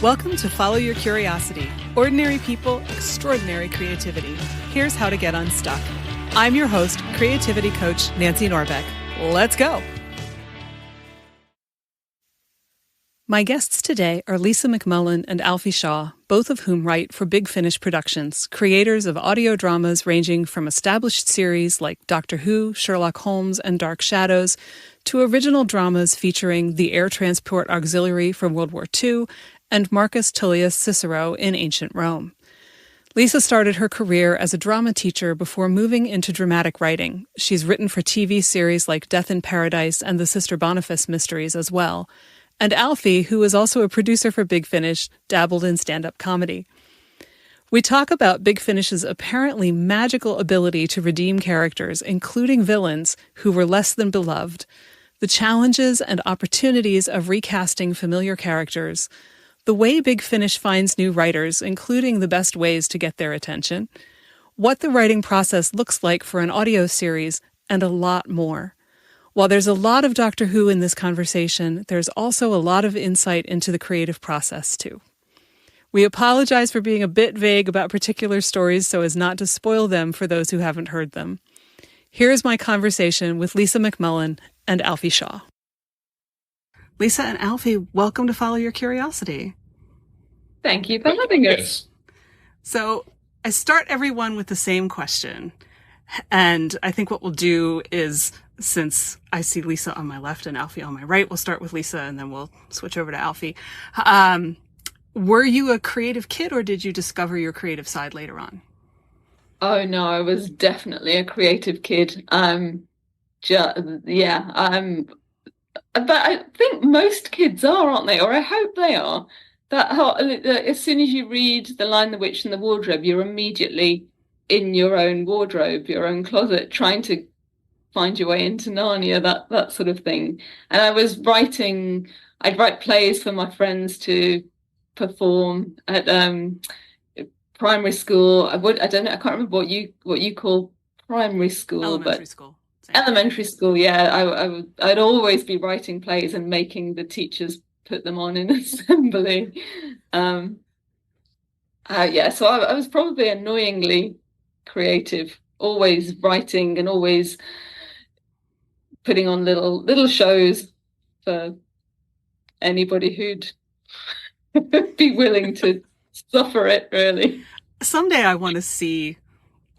Welcome to Follow Your Curiosity. Ordinary people, extraordinary creativity. Here's how to get unstuck. I'm your host, creativity coach Nancy Norbeck. Let's go. My guests today are Lisa McMullin and Alfie Shaw, both of whom write for Big Finish Productions, creators of audio dramas ranging from established series like Doctor Who, Sherlock Holmes, and Dark Shadows, to original dramas featuring the Air Transport Auxiliary from World War II and Marcus Tullius Cicero in ancient Rome. Lisa started her career as a drama teacher before moving into dramatic writing. She's written for TV series like Death in Paradise and the Sister Boniface Mysteries as well. And Alfie, who is also a producer for Big Finish, dabbled in stand-up comedy. We talk about Big Finish's apparently magical ability to redeem characters, including villains, who were less than beloved, the challenges and opportunities of recasting familiar characters, the way Big Finish finds new writers, including the best ways to get their attention, what the writing process looks like for an audio series, and a lot more. While there's a lot of Doctor Who in this conversation, there's also a lot of insight into the creative process, too. We apologize for being a bit vague about particular stories so as not to spoil them for those who haven't heard them. Here's my conversation with Lisa McMullin and Alfie Shaw. Lisa and Alfie, welcome to Follow Your Curiosity. Thank you for having us. So I start everyone with the same question. And I think what we'll do is, since I see Lisa on my left and Alfie on my right, we'll start with Lisa and then we'll switch over to Alfie. Were you a creative kid or did you discover your creative side later on? Oh, no, I was definitely a creative kid. But I think most kids are, aren't they? Or I hope they are. As soon as you read The Lion, the Witch and the Wardrobe, you're immediately in your own wardrobe, your own closet, trying to find your way into Narnia, that sort of thing. And I was I'd write plays for my friends to perform at primary school. I can't remember what you call primary school. Elementary school. Elementary school, yeah. I'd always be writing plays and making the teachers put them on in assembly. So I was probably annoyingly creative, always writing and always putting on little shows for anybody who'd be willing to suffer it, really. Someday I want to see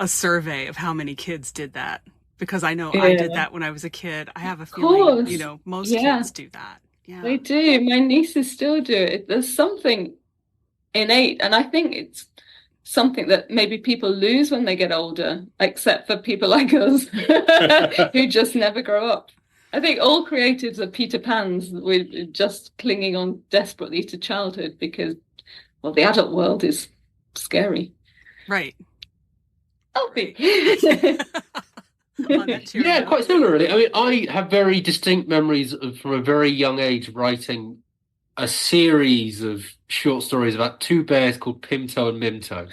a survey of how many kids did that. Because I know I did that when I was a kid. I have a feeling, most kids do that. Yeah, they do. My nieces still do it. There's something innate, and I think it's something that maybe people lose when they get older, except for people like us who just never grow up. I think all creatives are Peter Pans. We're just clinging on desperately to childhood because, well, the adult world is scary. Right. Alfie. Yeah, quite similar, really. I mean, I have very distinct memories from a very young age writing a series of short stories about two bears called Pimto and Mimto.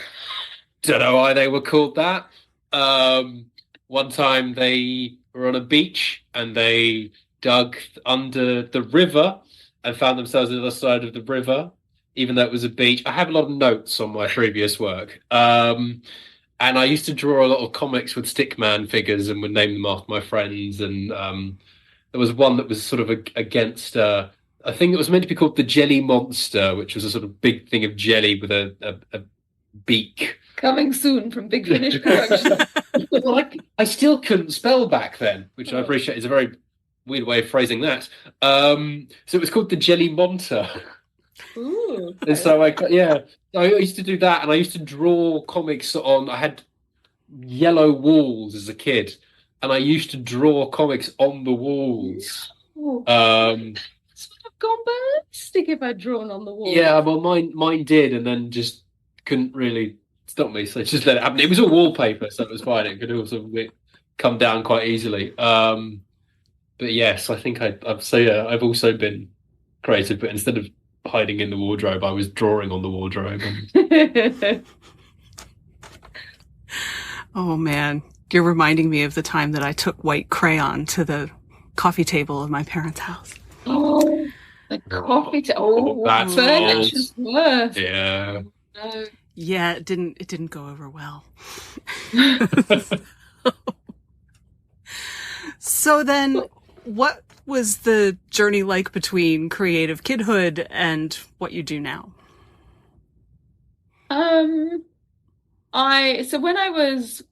Don't know why they were called that. One time they were on a beach and they dug under the river and found themselves on the other side of the river, even though it was a beach. I have a lot of notes on my previous work. And I used to draw a lot of comics with stickman figures and would name them after my friends. And there was one that was sort of against, I think it was meant to be called the Jelly Monster, which was a sort of big thing of jelly with a beak. Coming soon from Big Finish Productions. Well, I still couldn't spell back then, which I appreciate is a very weird way of phrasing that. So it was called the Jelly Monster. Ooh, okay. And so I used to do that, and I used to draw comics I had yellow walls as a kid, and I used to draw comics on the walls. Sort of gone ballistic if I'd drawn on the wall. Yeah, well, mine did, and then just couldn't really stop me, so I just let it happen. It was all wallpaper, so it was fine. It could also come down quite easily. But yes, I think I've also been creative, but instead of hiding in the wardrobe, I was drawing on the wardrobe. Oh man, you're reminding me of the time that I took white crayon to the coffee table of my parents' house. Oh, The coffee That's furniture's worse. Yeah. No. Yeah, it didn't go over well. So then, what was the journey like between creative kidhood and what you do now? So when I was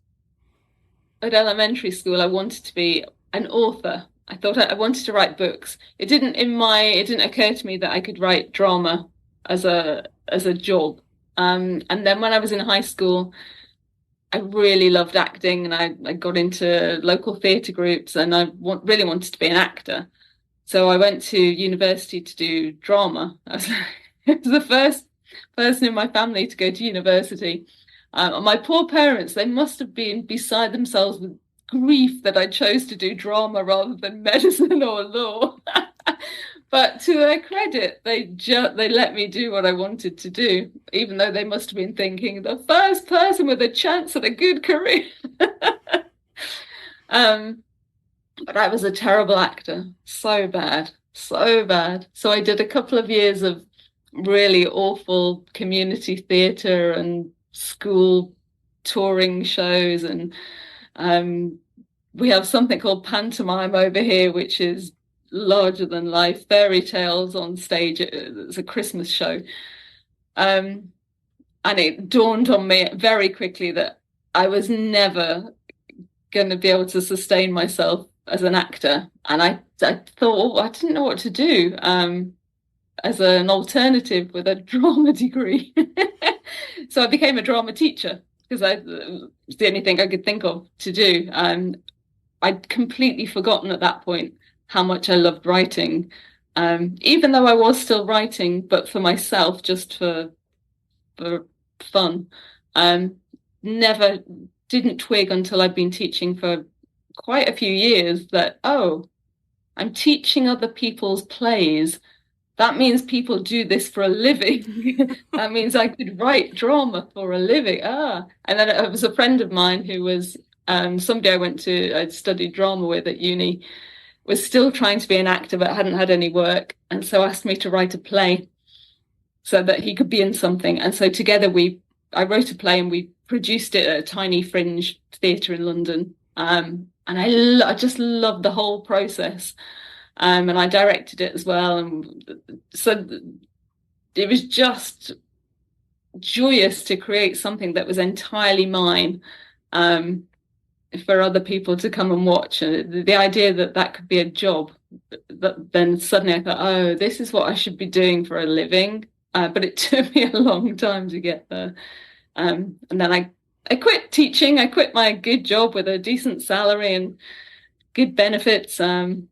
at elementary school, I wanted to be an author. I thought I wanted to write books. It didn't occur to me that I could write drama as a job. And then when I was in high school, I really loved acting, and I got into local theatre groups, and I really wanted to be an actor. So I went to university to do drama. I was the first person in my family to go to university. My poor parents, they must have been beside themselves with grief that I chose to do drama rather than medicine or law. But to their credit, they let me do what I wanted to do, even though they must have been thinking, the first person with a chance at a good career. But I was a terrible actor. So bad. So bad. So I did a couple of years of really awful community theatre and school touring shows. And we have something called pantomime over here, which is larger than life fairy tales on stage. It's a Christmas show. And it dawned on me very quickly that I was never going to be able to sustain myself as an actor. And I thought, I didn't know what to do as an alternative with a drama degree. So I became a drama teacher because it was the only thing I could think of to do. I'd completely forgotten at that point how much I loved writing, even though I was still writing, but for myself, just for fun. Never didn't twig until I'd been teaching for quite a few years that, oh, I'm teaching other people's plays. That means people do this for a living. That means I could write drama for a living. And then it was a friend of mine who was somebody I'd studied drama with at uni, was still trying to be an actor but hadn't had any work, and so asked me to write a play so that he could be in something. And so together I wrote a play, and we produced it at a tiny fringe theatre in London. And I just loved the whole process. And I directed it as well. And so it was just joyous to create something that was entirely mine, for other people to come and watch. And the idea that could be a job, then suddenly I thought, oh, this is what I should be doing for a living. But it took me a long time to get there. And then I quit teaching. I quit my good job with a decent salary and good benefits, and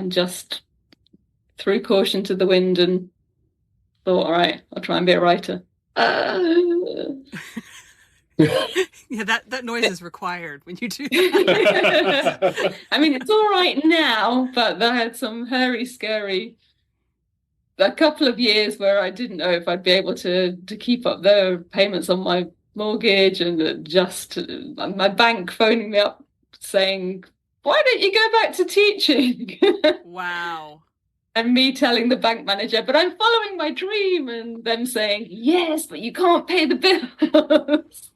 just threw caution to the wind and thought, all right, I'll try and be a writer. Yeah, that noise is required when you do that. I mean, it's all right now, but I had some hairy, scary, a couple of years where I didn't know if I'd be able to keep up the payments on my mortgage, and just my bank phoning me up saying, why don't you go back to teaching? Wow. And me telling the bank manager, but I'm following my dream, and them saying, yes, but you can't pay the bills.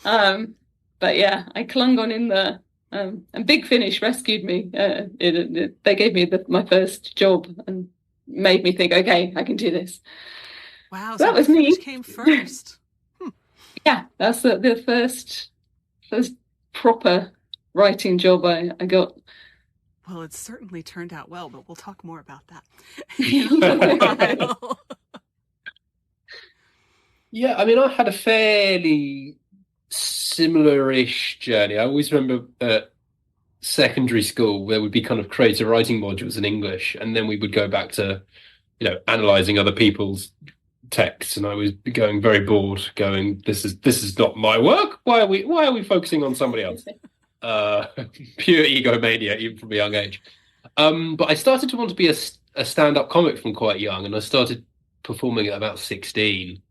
But yeah, I clung on in there, and Big Finish rescued me. They gave me my first job and made me think, okay, I can do this. Wow, so that was me. Came first. Yeah, that's the first proper writing job I got. Well, it certainly turned out well, but we'll talk more about that. Yeah, I mean, I had a fairly similar-ish journey. I always remember at secondary school there would be kind of creative writing modules in English, and then we would go back to, analysing other people's texts, and I was going very bored, going, this is not my work. Why are we focusing on somebody else? Pure egomania, even from a young age. But I started to want to be a stand-up comic from quite young, and I started performing at about 16.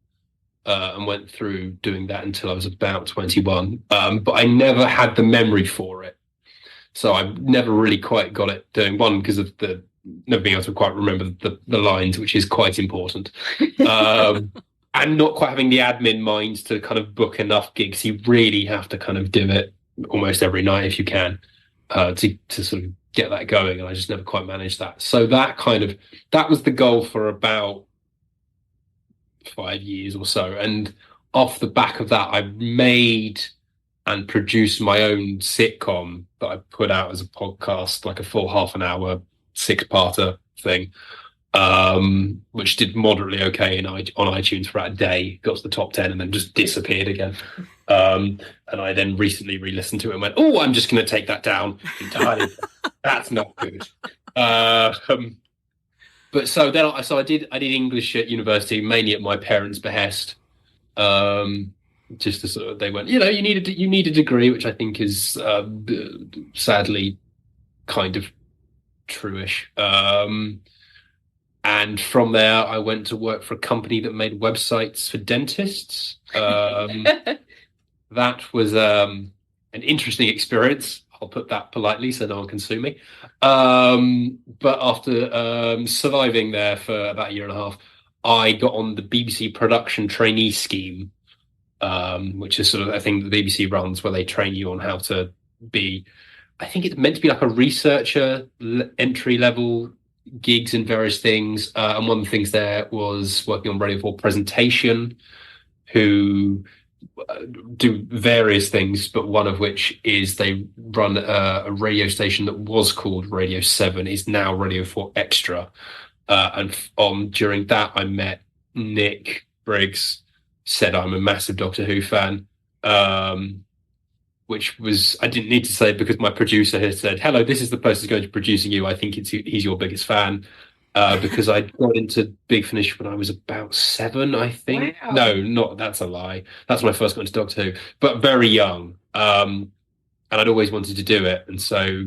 And went through doing that until I was about 21. But I never had the memory for it. So I never really quite got it doing, one, because of the never being able to quite remember the lines, which is quite important. And not quite having the admin mind to kind of book enough gigs. You really have to kind of do it almost every night if you can, to sort of get that going. And I just never quite managed that. So that was the goal for about 5 years or so. And off the back of that, I made and produced my own sitcom that I put out as a podcast, like a full half an hour, 6-parter thing, which did moderately okay on iTunes for about a day, got to the top 10 and then just disappeared again. And I then recently re-listened to it and went, oh, I'm just going to take that down entirely. That's not good. But so then I did English at university, mainly at my parents' behest. Just to sort of, they went, you need a degree, which I think is sadly kind of true-ish. And from there, I went to work for a company that made websites for dentists. That was an interesting experience. I'll put that politely so no one can sue me. But after surviving there for about a year and a half, I got on the BBC production trainee scheme, which is sort of a thing that the BBC runs where they train you on how to be, I think it's meant to be like a researcher, entry-level gigs and various things. And one of the things there was working on Radio 4 presentation, who do various things, but one of which is they run a radio station that was called Radio 7, is now Radio 4 Extra. And during that, I met Nick Briggs, said I'm a massive Doctor Who fan, which was, I didn't need to say because my producer had said, hello, this is the person who's going to be producing you. I think he's your biggest fan. Because I got into Big Finish when I was about 7, I think. Wow. No, that's a lie. That's when I first got into Doctor Who, but very young. And I'd always wanted to do it. And so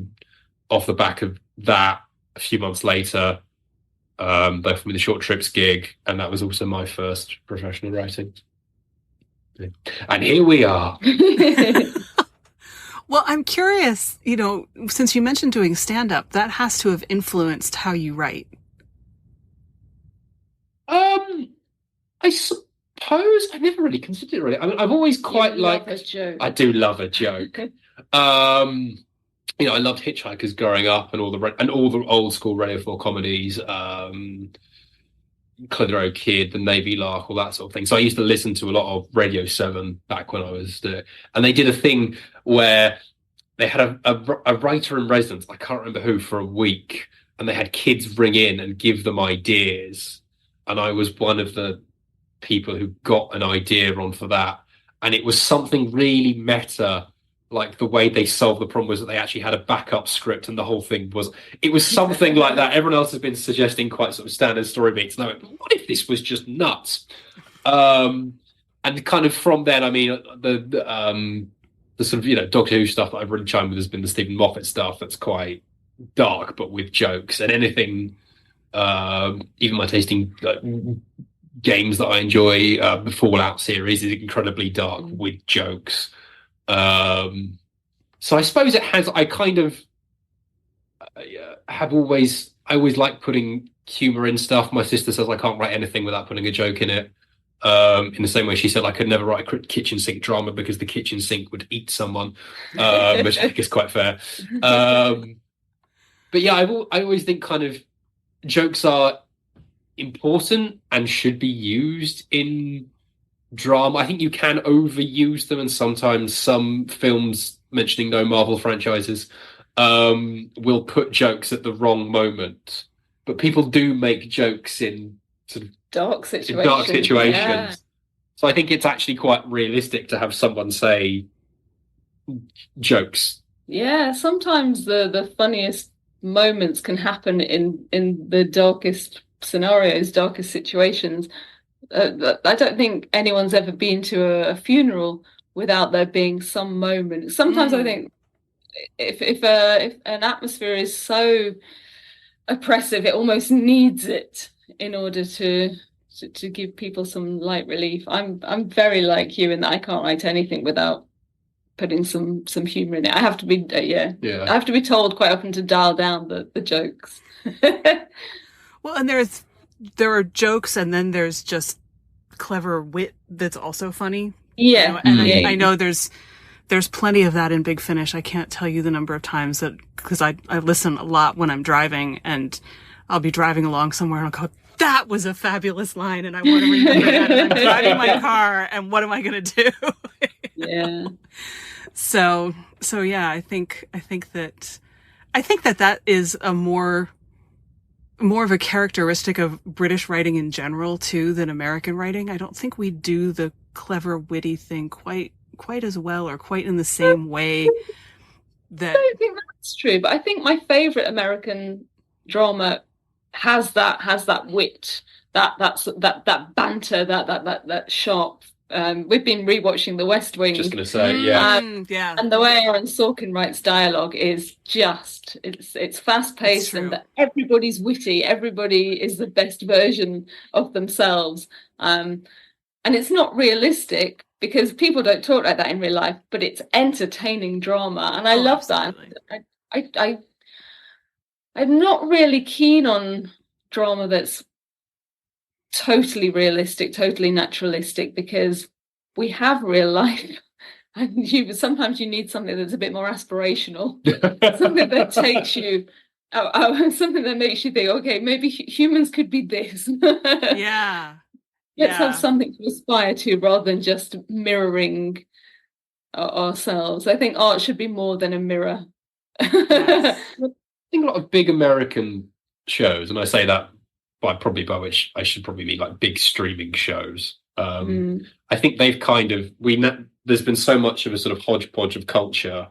off the back of that, a few months later, they offered me the Short Trips gig, and that was also my first professional writing. And here we are. Well, I'm curious, since you mentioned doing stand-up, that has to have influenced how you write. I suppose I never really considered it. Really, I mean, I've always quite liked a joke. I do love a joke. I loved Hitchhikers growing up, and all the old school Radio 4 comedies, Clitheroe Kid, The Navy Lark, all that sort of thing. So I used to listen to a lot of Radio 7 back when I was there, and they did a thing where they had a writer in residence, I can't remember who, for a week, and they had kids ring in and give them ideas. And I was one of the people who got an idea on for that. And it was something really meta, like the way they solved the problem was that they actually had a backup script, and the whole thing was something like that. Everyone else has been suggesting quite sort of standard story beats. And I went, what if this was just nuts? And kind of from then, I mean, the sort of, Doctor Who stuff that I've really chimed with has been the Stephen Moffat stuff that's quite dark, but with jokes. And anything, even my tasting games that I enjoy, the Fallout series is incredibly dark with jokes. So I suppose it has, I kind of I always like putting humor in stuff. My sister says I can't write anything without putting a joke in it. In the same way she said I could never write a kitchen sink drama because the kitchen sink would eat someone, which I think is quite fair. But yeah, I always think kind of jokes are important and should be used in drama. I think you can overuse them, and sometimes some films, mentioning no Marvel franchises, will put jokes at the wrong moment. But people do make jokes in sort of dark situations. Yeah. So I think it's actually quite realistic to have someone say jokes. Yeah, sometimes the funniest moments can happen in the darkest scenarios, darkest situations. I don't think anyone's ever been to a funeral without there being some moment. Sometimes I think if an atmosphere is so oppressive, it almost needs it in order to give people some light relief. I'm very like you in that I can't write anything without putting some humor in it. I have to be I have to be told quite often to dial down the jokes. Well, and there are jokes, and then there's just clever wit that's also funny. Yeah, and yeah. I know there's plenty of that in Big Finish. I can't tell you the number of times that, because I listen a lot when I'm driving, and I'll be driving along somewhere and I'll go, that was a fabulous line, and I want to remember that. And I'm driving my car, and what am I going to do? Yeah. So yeah, I think that is a more of a characteristic of British writing in general too than American writing. I don't think we do the clever, witty thing quite as well, or quite in the same way. That I don't think that's true, but I think my favorite American drama has that wit, that banter, that sharp. We've been rewatching The West Wing. Just going to say, yeah. And the way Aaron Sorkin writes dialogue is just, it's fast-paced, and everybody's witty. Everybody is the best version of themselves. And it's not realistic, because people don't talk like that in real life, but it's entertaining drama. And I love absolutely. That. I'm not really keen on drama that's totally realistic, totally naturalistic, because we have real life, and sometimes you need something that's a bit more aspirational, something that takes you something that makes you think, okay, maybe humans could be this. Let's have something to aspire to, rather than just mirroring ourselves. I think art should be more than a mirror. Yes. I think a lot of big American shows, and I say that by which I should probably mean like big streaming shows. I think they've kind of there's been so much of a sort of hodgepodge of culture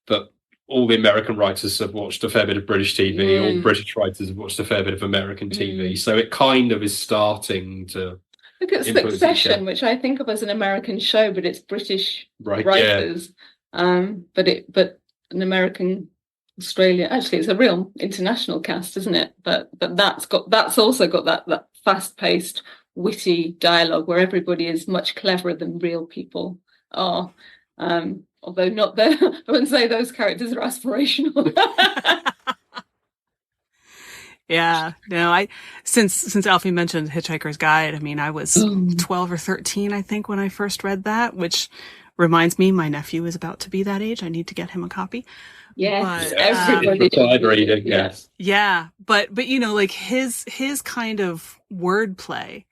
that all the American writers have watched a fair bit of British TV, all British writers have watched a fair bit of American TV. So it kind of is starting to look at Succession, which I think of as an American show, but it's British writers. Yeah. But an American Australia. Actually, it's a real international cast, isn't it? But that's also got that fast-paced, witty dialogue where everybody is much cleverer than real people are. Although not there, I wouldn't say those characters are aspirational. Yeah, no, since Alfie mentioned Hitchhiker's Guide, I mean, I was 12 or 13, I think, when I first read that, which reminds me, my nephew is about to be that age. I need to get him a copy. Yes, everybody reading. Yes. Yeah, but like his kind of wordplay.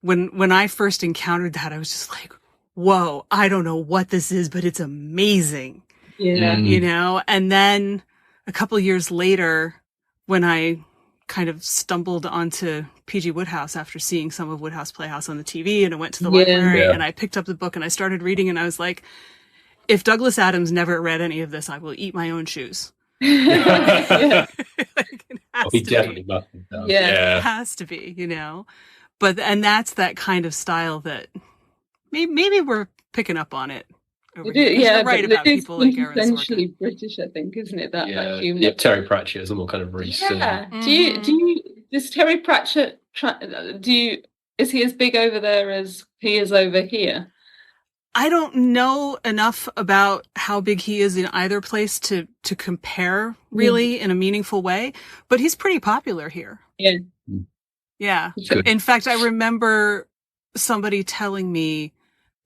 When I first encountered that, I was just like, whoa, I don't know what this is, but it's amazing. Yeah. And then a couple years later, when I kind of stumbled onto P.G. Wodehouse after seeing some of Wodehouse Playhouse on the TV, and I went to the library and I picked up the book and I started reading, and I was like, if Douglas Adams never read any of this, I will eat my own shoes. He definitely must have done. Yeah, it has to be, and that's that kind of style that maybe we're picking up on it. You're right about people like Aaron Sorkin. Essentially British, I think, isn't it? That humor. Yeah, Terry Pratchett is a more kind of recent. Yeah. Does Terry Pratchett is he as big over there as he is over here? I don't know enough about how big he is in either place to compare really in a meaningful way, but he's pretty popular here. Yeah. Yeah. In fact, I remember somebody telling me,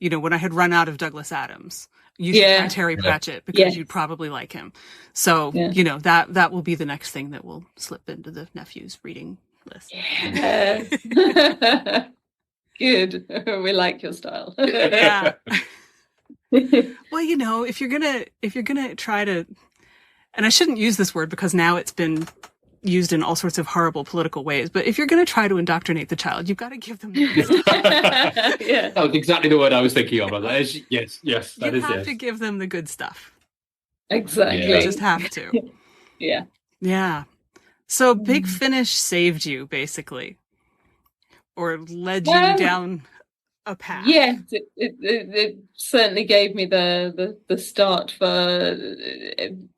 when I had run out of Douglas Adams, you should try Terry Pratchett because you'd probably like him. So, that will be the next thing that will slip into the nephew's reading list. Yes. Good. We like your style. Yeah. Well, if you're gonna try to, and I shouldn't use this word because now it's been used in all sorts of horrible political ways, but if you're going to try to indoctrinate the child, you've got to give them the good stuff. Yeah. That was exactly the word I was thinking of. Yes, that is it. You have to give them the good stuff. Exactly. You just have to. Yeah. Yeah. So Big Finish saved you, basically. Or led you down a path. Yes, it certainly gave me the start for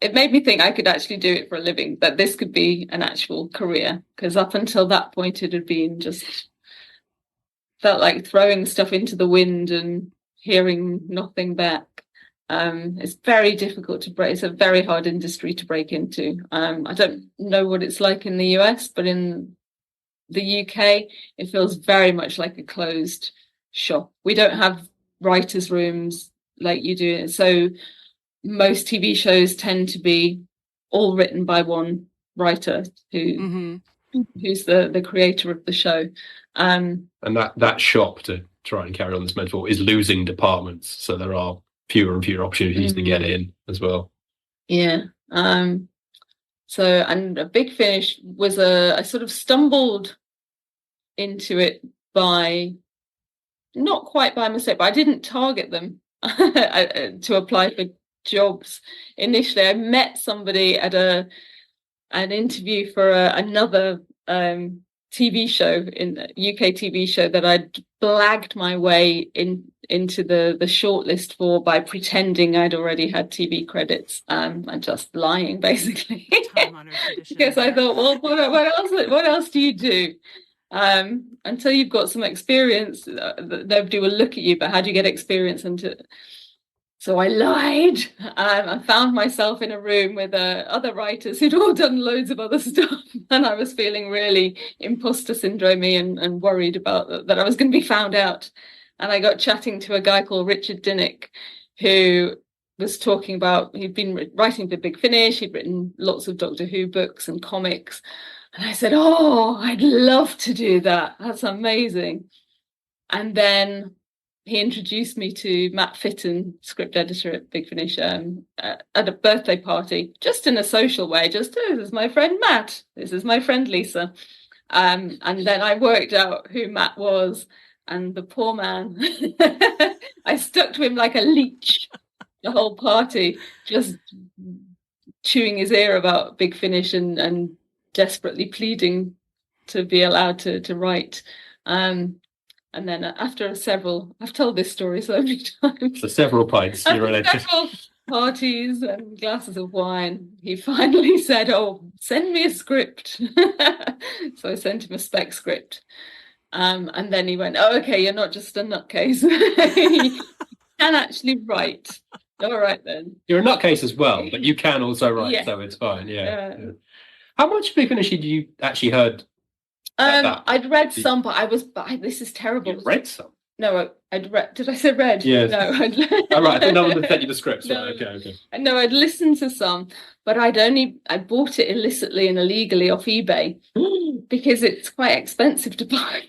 it made me think I could actually do it for a living, that this could be an actual career, because up until that point it had been just felt like throwing stuff into the wind and hearing nothing back. It's very difficult to break. It's a very hard industry to break into. I don't know what it's like in the US, but in the UK, it feels very much like a closed shop. We don't have writers' rooms like you do. So most TV shows tend to be all written by one writer who's the creator of the show. And that shop, to try and carry on this metaphor, is losing departments. So there are fewer and fewer opportunities to get in as well. Yeah. So, and a Big Finish was I sort of stumbled into it not quite by mistake, but I didn't target them to apply for jobs. Initially, I met somebody at an interview for another TV show, in a UK TV show, that I'd blagged my way into the shortlist for by pretending I'd already had TV credits and just lying, basically. Because I thought, well, what else do you do? Until you've got some experience, nobody will look at you, but how do you get experience into it? So I lied. I found myself in a room with other writers who'd all done loads of other stuff, and I was feeling really imposter syndrome-y and worried about that I was going to be found out. And I got chatting to a guy called Richard Dinnick, who was talking about, he'd been writing for Big Finish, he'd written lots of Doctor Who books and comics. And I said, oh, I'd love to do that. That's amazing. And then he introduced me to Matt Fitton, script editor at Big Finish, at a birthday party, just in a social way. Just, oh, this is my friend Matt. This is my friend Lisa. And then I worked out who Matt was. And the poor man, I stuck to him like a leech the whole party, just chewing his ear about Big Finish and desperately pleading to be allowed to write. And then after several, I've told this story so many times. So several pints, you're related. Several parties and glasses of wine, he finally said, oh, send me a script. So I sent him a spec script. And then he went, oh, okay, you're not just a nutcase. You can actually write. All right, then. You're a nutcase as well, but you can also write, Yeah. so it's fine, yeah. How much Big Finish had you actually heard? I'd read some, but this is terrible. You read some? No, I'd read. Did I say read? Yes. No. Oh, right, I thought no one had sent you the scripts. No. Right, okay. No, I'd listened to some, but I bought it illicitly and illegally off eBay because it's quite expensive to buy.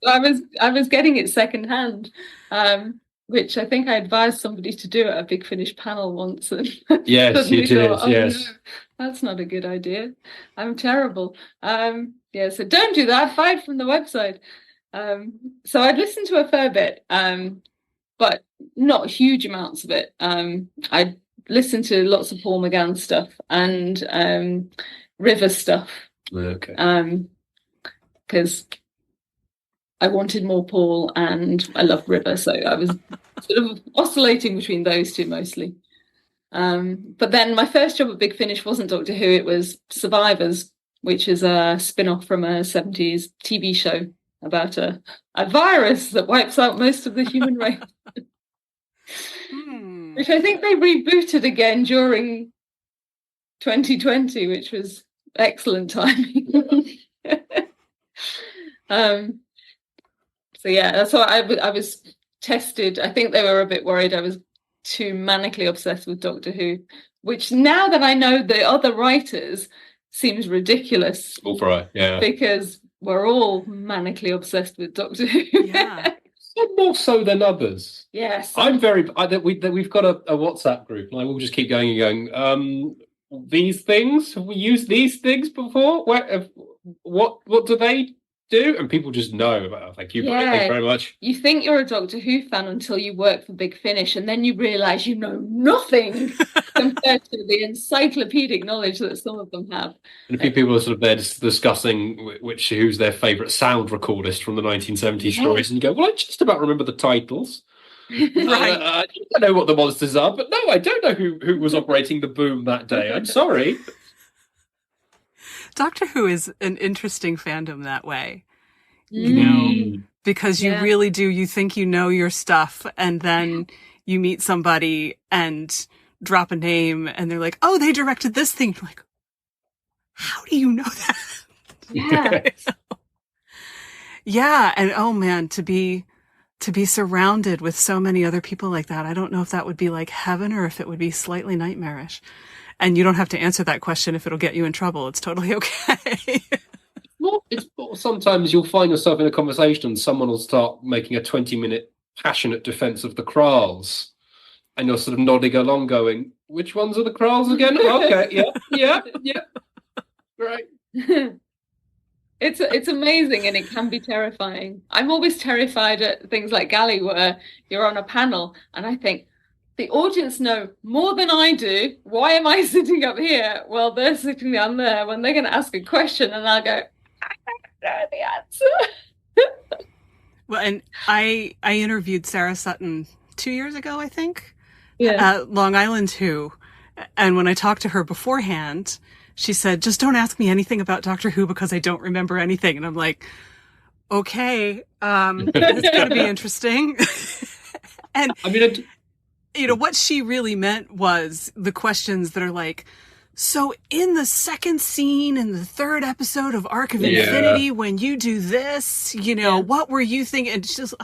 I was getting it secondhand, which I think I advised somebody to do at a Big Finish panel once. And Yes, you did. thought, Yes, no, that's not a good idea. I'm terrible. So don't do that. Buy it from the website. So I'd listened to a fair bit, but not huge amounts of it. I'd listened to lots of Paul McGann stuff and River stuff. okay. Because I wanted more Paul and I loved River, so I was sort of oscillating between those two mostly. But then my first job at Big Finish wasn't Doctor Who, it was Survivors, which is a spin-off from a 70s TV show about a virus that wipes out most of the human race. Which I think they rebooted again during 2020, which was excellent timing. So yeah, that's why I was tested. I think they were a bit worried I was too manically obsessed with Doctor Who, which now that I know the other writers seems ridiculous. All right, yeah. Because we're all manically obsessed with Doctor Who. Yeah. Some more so than others. Yes. I'm very. We've got a WhatsApp group, and I will just keep going and going. These things, have we used these things before? What do they do? And people just know. Thank you. Yeah. Thank you very much. You think you're a Doctor Who fan until you work for Big Finish, and then you realise you know nothing compared to the encyclopedic knowledge that some of them have. And a few people are sort of there discussing who's their favourite sound recordist from the 1970s stories, and you go, well, I just about remember the titles. Right. I don't know what the monsters are, but no, I don't know who was operating the boom that day. I'm sorry. Doctor Who is an interesting fandom that way, you know, because you really do, you think you know your stuff, and then you meet somebody and drop a name and they're like, oh, they directed this thing. You're like, how do you know that? Yeah. Yeah. And oh man, to be surrounded with so many other people like that, I don't know if that would be like heaven or if it would be slightly nightmarish. And you don't have to answer that question if it'll get you in trouble. It's totally okay. It's more, sometimes you'll find yourself in a conversation and someone will start making a 20-minute passionate defense of the Kralls. And you're sort of nodding along going, which ones are the Kralls again? Okay, yeah. Right. It's amazing, and it can be terrifying. I'm always terrified at things like Galley, where you're on a panel and I think, the audience know more than I do. Why am I sitting up here? Well, they're sitting down there when they're going to ask a question, and I'll go, I don't know the answer. Well, and I interviewed Sarah Sutton 2 years ago, I think, Yeah. at Long Island 2. And when I talked to her beforehand, she said, just don't ask me anything about Doctor Who because I don't remember anything. And I'm like, okay, it's going to be interesting. And I mean, you know, what she really meant was the questions that are like, so in the second scene in the third episode of Arc of Infinity, when you do this, you know, what were you thinking? And it's just,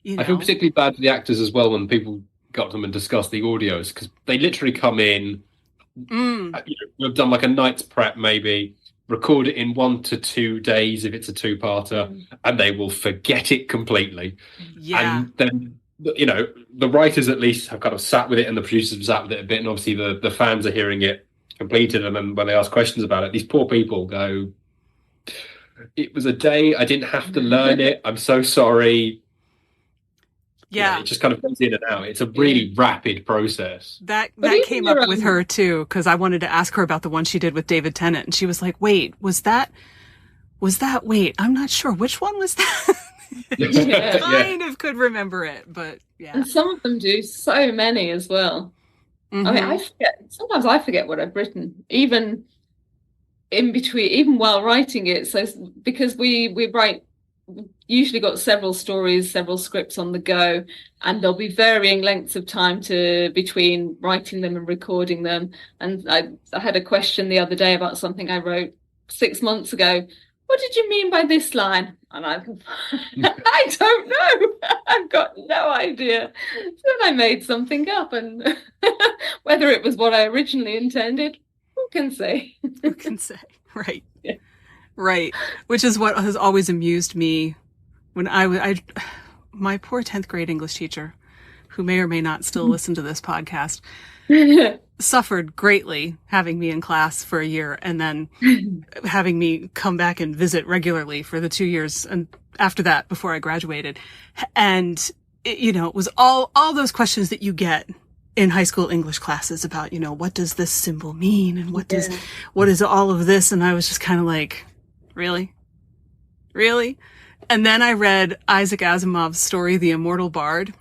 you know. I feel particularly bad for the actors as well when people got to them and discuss the audios, because they literally come in, we've done like a night's prep maybe, record it in 1 to 2 days if it's a two-parter, and they will forget it completely. Yeah. And then, you know, the writers at least have kind of sat with it and the producers have sat with it a bit, and obviously the fans are hearing it completed, and then when they ask questions about it, these poor people go, it was a day, I didn't have to learn it, I'm so sorry. Yeah. It just kind of goes in and out. It's a really rapid process. That came up with her too, because I wanted to ask her about the one she did with David Tennant, and she was like, wait, wait, I'm not sure, which one was that? Kind of could remember it, but yeah. And some of them do so many as well. Mm-hmm. I mean, sometimes I forget what I've written, even in between, even while writing it. So because we write, usually got several stories, several scripts on the go, and there'll be varying lengths of time between writing them and recording them. And I had a question the other day about something I wrote 6 months ago. What did you mean by this line? And I don't know. I've got no idea. So then I made something up, and whether it was what I originally intended, who can say? Who can say? Right. Yeah. Right. Which is what has always amused me when my poor 10th grade English teacher, who may or may not still listen to this podcast, suffered greatly having me in class for a year and then having me come back and visit regularly for the 2 years and after that before I graduated. And it was all those questions that you get in high school English classes about, what does this symbol mean? And what is all of this? And I was just kind of like, really? And then I read Isaac Asimov's story, The Immortal Bard,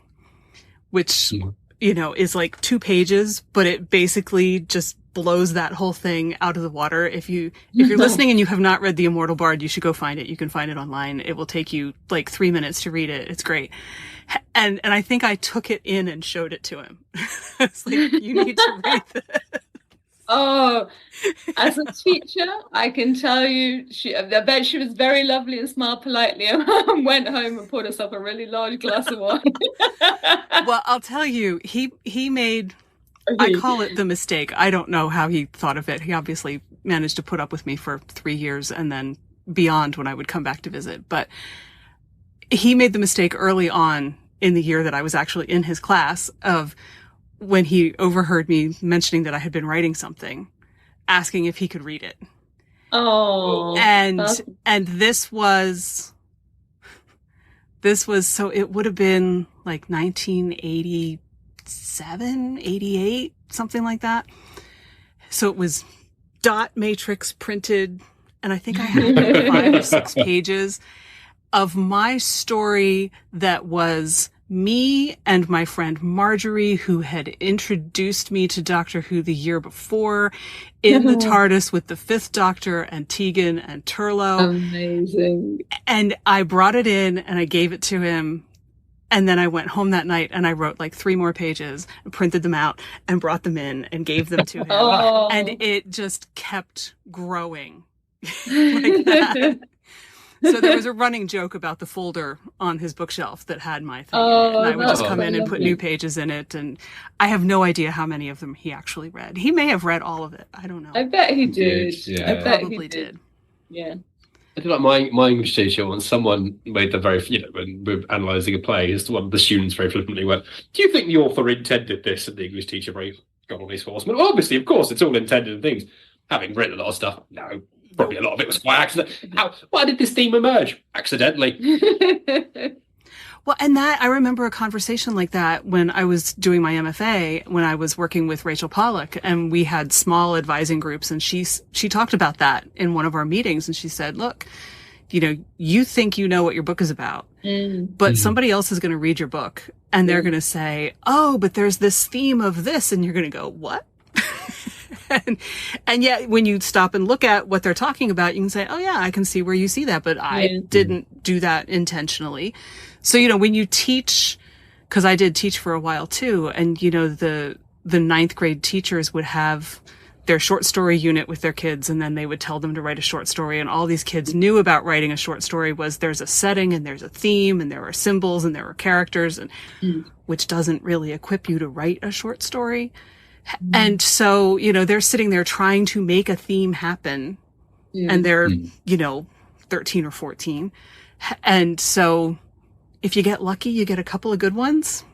which, is like 2 pages, but it basically just blows that whole thing out of the water. If you're listening and you have not read The Immortal Bard, you should go find it. You can find it online. It will take you like 3 minutes to read it. It's great. And I think I took it in and showed it to him. It's like, you need to read this. Oh, as a teacher, I can tell you, I bet she was very lovely and smiled politely and went home and poured us up a really large glass of wine. Well, I'll tell you, he made, I call it the mistake. I don't know how he thought of it. He obviously managed to put up with me for 3 years and then beyond when I would come back to visit. But he made the mistake early on in the year that I was actually in his class of when he overheard me mentioning that I had been writing something, asking if he could read it. Oh. And this was so it would have been like 1987, 88, something like that. So it was dot matrix printed, and I think I had like 5 or 6 pages of my story that was me and my friend Marjorie, who had introduced me to Doctor Who the year before, in the TARDIS with the 5th Doctor and Tegan and Turlough. Amazing. And I brought it in and I gave it to him. And then I went home that night and I wrote like 3 more pages, and printed them out and brought them in and gave them to him. Oh. And it just kept growing like that. So there was a running joke about the folder on his bookshelf that had my thing in it. And I would just come in and put new pages in it. And I have no idea how many of them he actually read. He may have read all of it. I don't know. I bet he did. Yeah. I bet Probably he did. did. Yeah. I feel like my English teacher, when someone made the very, when we were analysing a play, one of the students very flippantly went, "Do you think the author intended this?" And the English teacher very got on his horse. Well, obviously, of course, it's all intended and things. Having written a lot of stuff, no, probably a lot of it was by accident. Why did this theme emerge? Accidentally. Well, and I remember a conversation like that when I was doing my MFA, when I was working with Rachel Pollack, and we had small advising groups, and she talked about that in one of our meetings, and she said, look, you think you know what your book is about, but somebody else is going to read your book, and they're going to say, oh, but there's this theme of this, and you're going to go, what? And yet when you stop and look at what they're talking about, you can say, oh yeah, I can see where you see that, but I didn't do that intentionally. So, when you teach, because I did teach for a while too, and, the 9th grade teachers would have their short story unit with their kids, and then they would tell them to write a short story, and all these kids knew about writing a short story was there's a setting and there's a theme and there are symbols and there are characters, and which doesn't really equip you to write a short story. And so, they're sitting there trying to make a theme happen, and they're, 13 or 14. And so if you get lucky, you get a couple of good ones,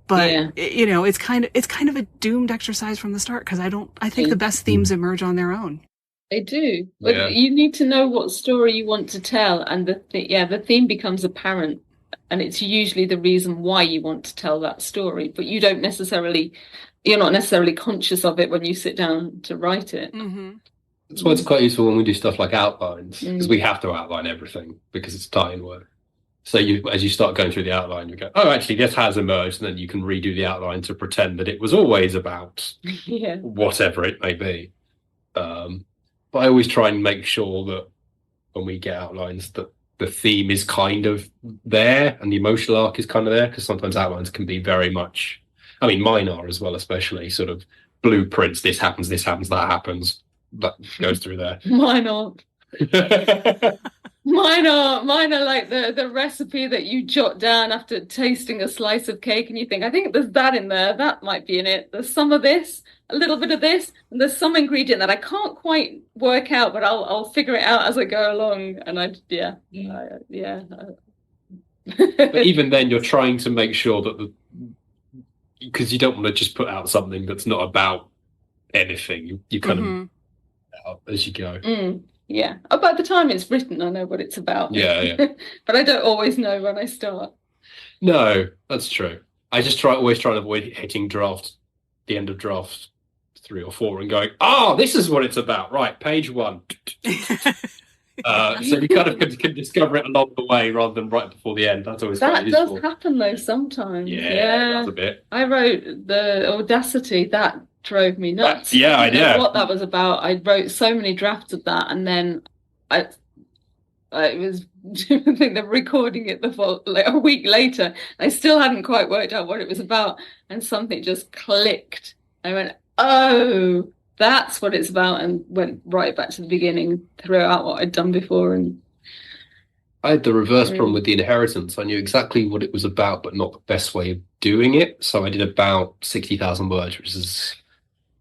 but it's kind of a doomed exercise from the start. Cause I think the best themes emerge on their own. They do. But you need to know what story you want to tell. And the theme becomes apparent, and it's usually the reason why you want to tell that story, but you're not necessarily conscious of it when you sit down to write it. Mm-hmm. That's why it's quite useful when we do stuff like outlines, because we have to outline everything because it's tie-in work. So as you start going through the outline, you go, oh, actually, this has emerged, and then you can redo the outline to pretend that it was always about whatever it may be. But I always try and make sure that when we get outlines, that the theme is kind of there and the emotional arc is kind of there, because sometimes outlines can be very much, I mean, mine are as well, especially sort of blueprints. This happens, that happens. That goes through there. Mine aren't. Mine are like the recipe that you jot down after tasting a slice of cake, and you think, I think there's that in there, that might be in it. There's some of this, a little bit of this, and there's some ingredient that I can't quite work out, but I'll figure it out as I go along. And But even then, you're trying to make sure that because you don't want to just put out something that's not about anything. You kind of out as you go. Yeah. By the time it's written, I know what it's about. Yeah. But I don't always know when I start. No, that's true. I just always try and avoid hitting the end of draft 3 or 4 and going, this is what it's about. Right, page 1. So you kind of can discover it along the way rather than right before the end. That's always quite useful. That does happen though sometimes. Yeah, that's a bit. I wrote the Audacity, that drove me nuts. I did. What that was about. I wrote so many drafts of that, and then I was I think they're recording it a week later. I still hadn't quite worked out what it was about, and something just clicked. I went, oh, that's what it's about, and went right back to the beginning, threw out what I'd done before. And I had the reverse problem with The Inheritance. I knew exactly what it was about, but not the best way of doing it. So I did about 60,000 words, which is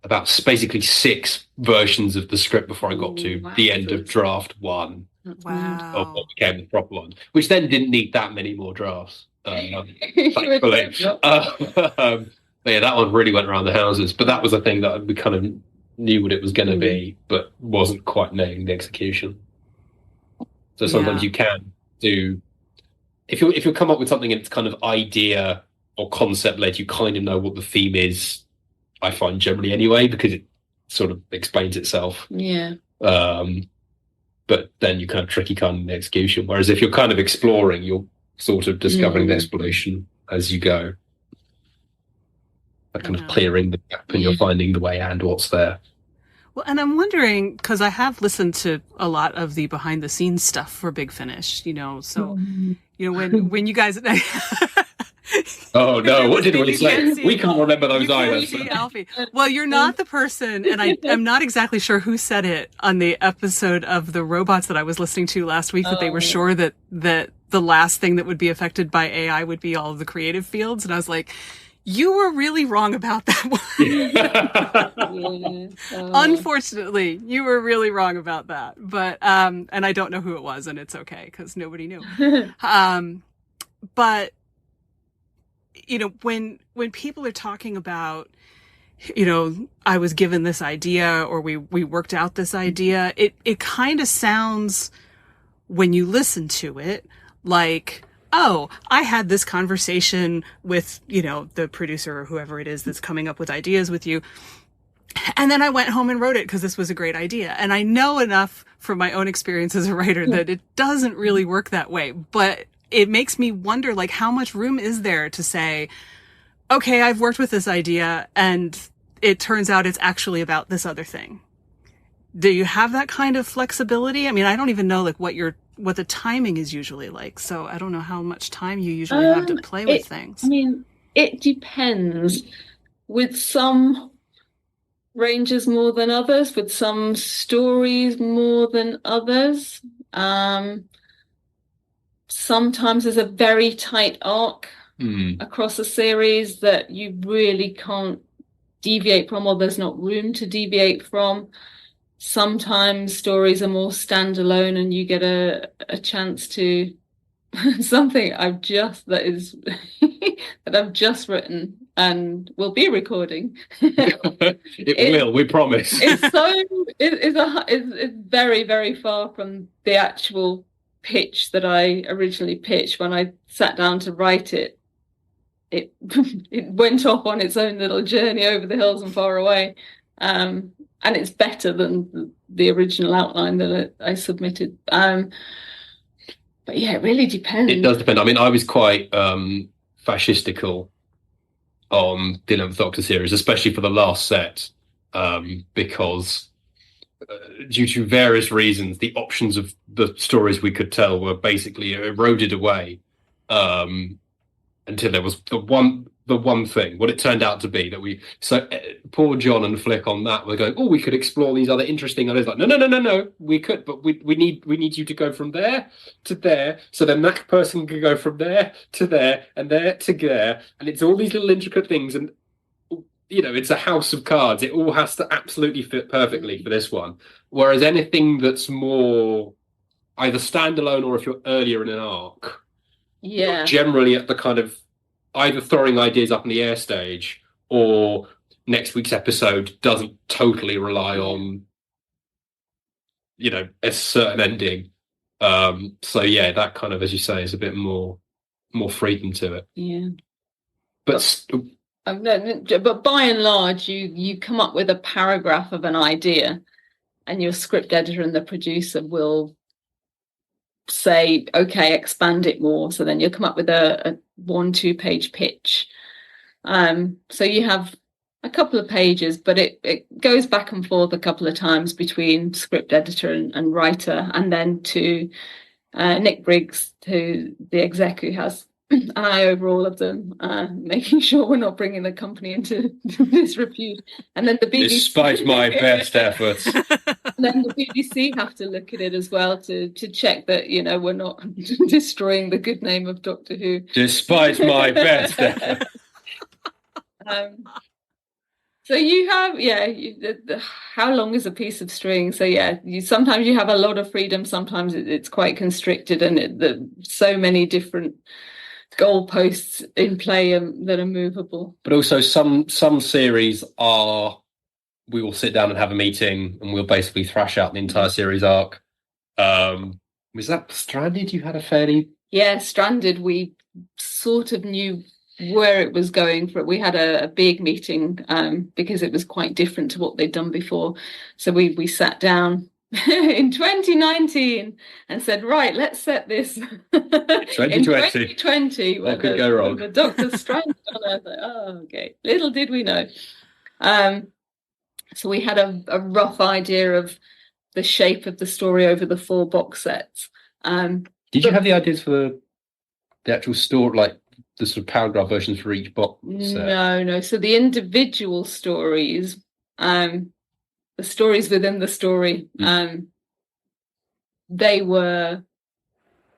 about basically 6 versions of the script before I got to the end of draft 1 of what became the proper one, which then didn't need that many more drafts, thankfully. But yeah, that one really went around the houses. But that was a thing that we kind of knew what it was going to be, but wasn't quite nailing the execution. So sometimes you can do, if you come up with something and it's kind of idea or concept led, you kind of know what the theme is, I find generally anyway, because it sort of explains itself. Yeah. But then you kind of tricky kind of the execution. Whereas if you're kind of exploring, you're sort of discovering the explanation as you go. Kind of clearing the gap, and you're finding the way and what's there. Well, and I'm wondering, because I have listened to a lot of the behind the scenes stuff for Big Finish, so when you guys Oh no! What did we say? can't see- We can't remember those You can't either. see Alfie. Well, you're not the person, and I'm not exactly sure who said it on the episode of the robots that I was listening to last week, that they were sure that the last thing that would be affected by AI would be all of the creative fields. And I was like, you were really wrong about that one. Unfortunately, you were really wrong about that. But, and I don't know who it was, and it's okay, because nobody knew. But, you know, when people are talking about, you know, I was given this idea, or we worked out this idea, it kind of sounds, when you listen to it, like, oh, I had this conversation with, you know, the producer or whoever it is that's coming up with ideas with you, and then I went home and wrote it because this was a great idea. And I know enough from my own experience as a writer that it doesn't really work that way. But it makes me wonder, like, how much room is there to say, okay, I've worked with this idea and it turns out it's actually about this other thing. Do you have that kind of flexibility? I mean, I don't even know, like, what the timing is usually like. So I don't know how much time you usually have to play with things. I mean, it depends. With some ranges more than others, with some stories more than others. Sometimes there's a very tight arc across a series that you really can't deviate from, or there's not room to deviate from. Sometimes stories are more standalone and you get a chance to something that I've just written and will be recording. It will, we promise. It's very, very far from the actual pitch that I originally pitched. When I sat down to write it, it went off on its own little journey over the hills and far away. And it's better than the original outline that I submitted. But yeah, it really depends. It does depend. I mean, I was quite fascistical on the 11th Doctor series, especially for the last set, because due to various reasons, the options of the stories we could tell were basically eroded away until there was the one thing, what it turned out to be, that poor John and Flick on that were going, oh, we could explore these other interesting others. Like, no, we could, but we need you to go from there to there, so then that person can go from there to there and there to there, and it's all these little intricate things, and you know, it's a house of cards. It all has to absolutely fit perfectly for this one. Whereas anything that's more either standalone or if you're earlier in an arc, you're generally at the kind of either throwing ideas up in the air stage, or next week's episode doesn't totally rely on, you know, a certain ending. So yeah, that kind of, as you say, is a bit more freedom to it. Yeah. But by and large, you come up with a paragraph of an idea, and your script editor and the producer will say, okay, expand it more. So then you'll come up with a 1-2 page pitch. So you have a couple of pages, but it goes back and forth a couple of times between script editor and writer, and then to Nick Briggs, who the exec, who has an eye over all of them, making sure we're not bringing the company into disrepute. And then the BBC, despite my best efforts, and then the BBC have to look at it as well to check that, you know, we're not destroying the good name of Doctor Who. Despite my best efforts. So you have, how long is a piece of string? So sometimes you have a lot of freedom. Sometimes it's quite constricted, and so many different goalposts in play that are movable. But also some series we will sit down and have a meeting and we'll basically thrash out the entire series arc. Was that Stranded? You had a fairly... Yeah, Stranded, we sort of knew where it was going. We had a big meeting because it was quite different to what they'd done before. So we sat down in 2019 and said, right, let's set this 2020. In 2020. What could go wrong? The Doctor's stranded on Earth. Like, oh, okay. Little did we know. So we had a rough idea of the shape of the story over the 4 box sets. Did you have the ideas for the actual story, like the sort of paragraph versions for each box set? No. So the individual stories, the stories within the story, they were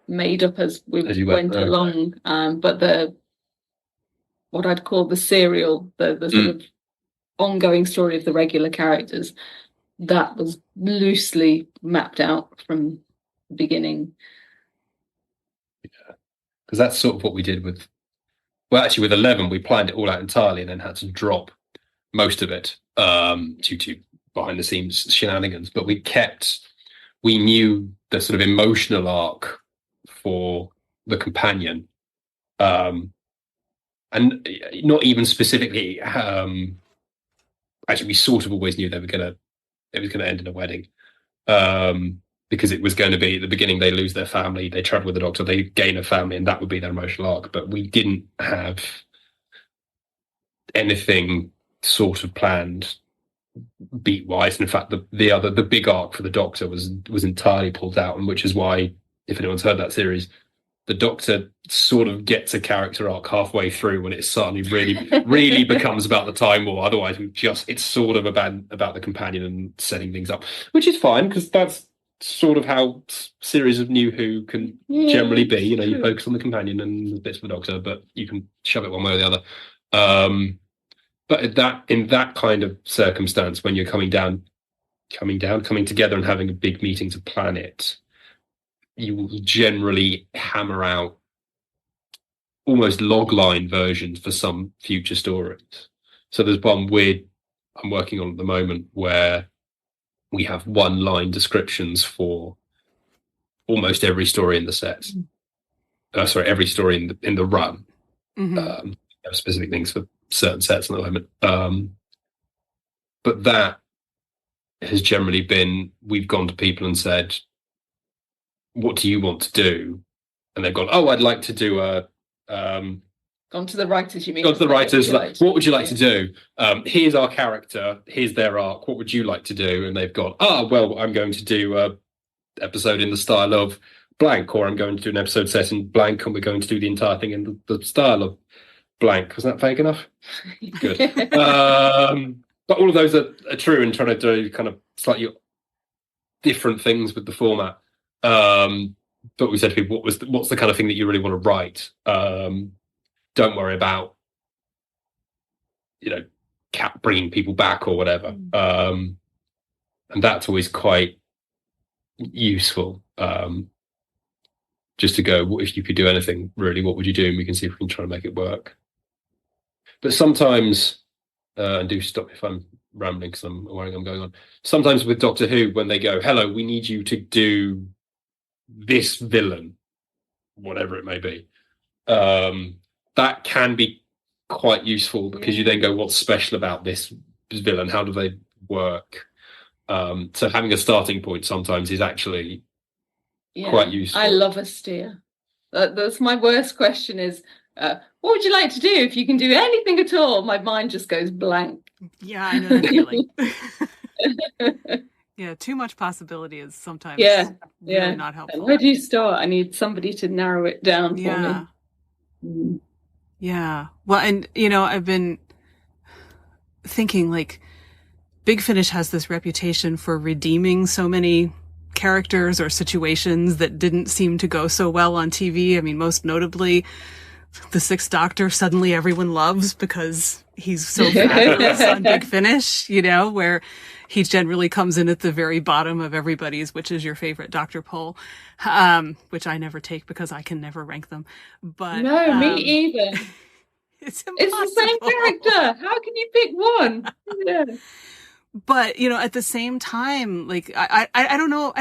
made up as we went along. But what I'd call the serial, the sort of ongoing story of the regular characters, that was loosely mapped out from the beginning. Yeah, because that's sort of what we did with. Well, actually, with 11, we planned it all out entirely and then had to drop most of it due to behind-the-scenes shenanigans. But we knew the sort of emotional arc for the companion, and not even specifically. Actually, we sort of always knew it was going to end in a wedding, because it was going to be at the beginning. They lose their family, they travel with the Doctor, they gain a family, and that would be their emotional arc. But we didn't have anything sort of planned beat wise. In fact, the big arc for the Doctor was entirely pulled out, and which is why, if anyone's heard that series, the Doctor sort of gets a character arc halfway through when it suddenly really becomes about the Time War. Otherwise, it's sort of about the companion and setting things up, which is fine, because that's sort of how series of New Who can generally be. You focus on the companion and the bits of the Doctor, but you can shove it one way or the other. But in that kind of circumstance, when you're coming together and having a big meeting to plan it, you will generally hammer out almost logline versions for some future stories. So there's one I'm working on at the moment where we have one-line descriptions for almost every story in the set. Every story in the run. We have specific things for certain sets at the moment. But that has generally been, we've gone to people and said, what do you want to do? And they've gone, I'd like to do a... Gone to the writers, you mean? Gone to the writers. What would you like to do? Here's our character. Here's their arc. What would you like to do? And they've gone, well, I'm going to do a episode in the style of blank, or I'm going to do an episode set in blank, and we're going to do the entire thing in the style of blank. Was that vague enough? Good. But all of those are true, and trying to do kind of slightly different things with the format. But we said to people, what's the kind of thing that you really want to write? Don't worry about, bringing people back or whatever. And that's always quite useful. Just to go, if you could do anything, really, what would you do? And we can see if we can try and make it work. But sometimes, and do stop me if I'm rambling because I'm worrying I'm going on. Sometimes with Doctor Who, when they go, hello, we need you to do this villain, whatever it may be, that can be quite useful, because you then go, what's special about this villain? How do they work? So having a starting point sometimes is actually quite useful. I love a steer. That's my worst question is, what would you like to do if you can do anything at all? My mind just goes blank. Yeah, I know the feeling. Yeah, too much possibility is sometimes really not helpful. Where do you start? I need somebody to narrow it down for me. Yeah. Well, and, I've been thinking, Big Finish has this reputation for redeeming so many characters or situations that didn't seem to go so well on TV. I mean, most notably, the Sixth Doctor suddenly everyone loves because he's so fabulous on Big Finish, where he generally comes in at the very bottom of everybody's which is your favorite Doctor poll, which I never take because I can never rank them. But no, me either. It's the same character. How can you pick one? Yeah. But at the same time, I don't know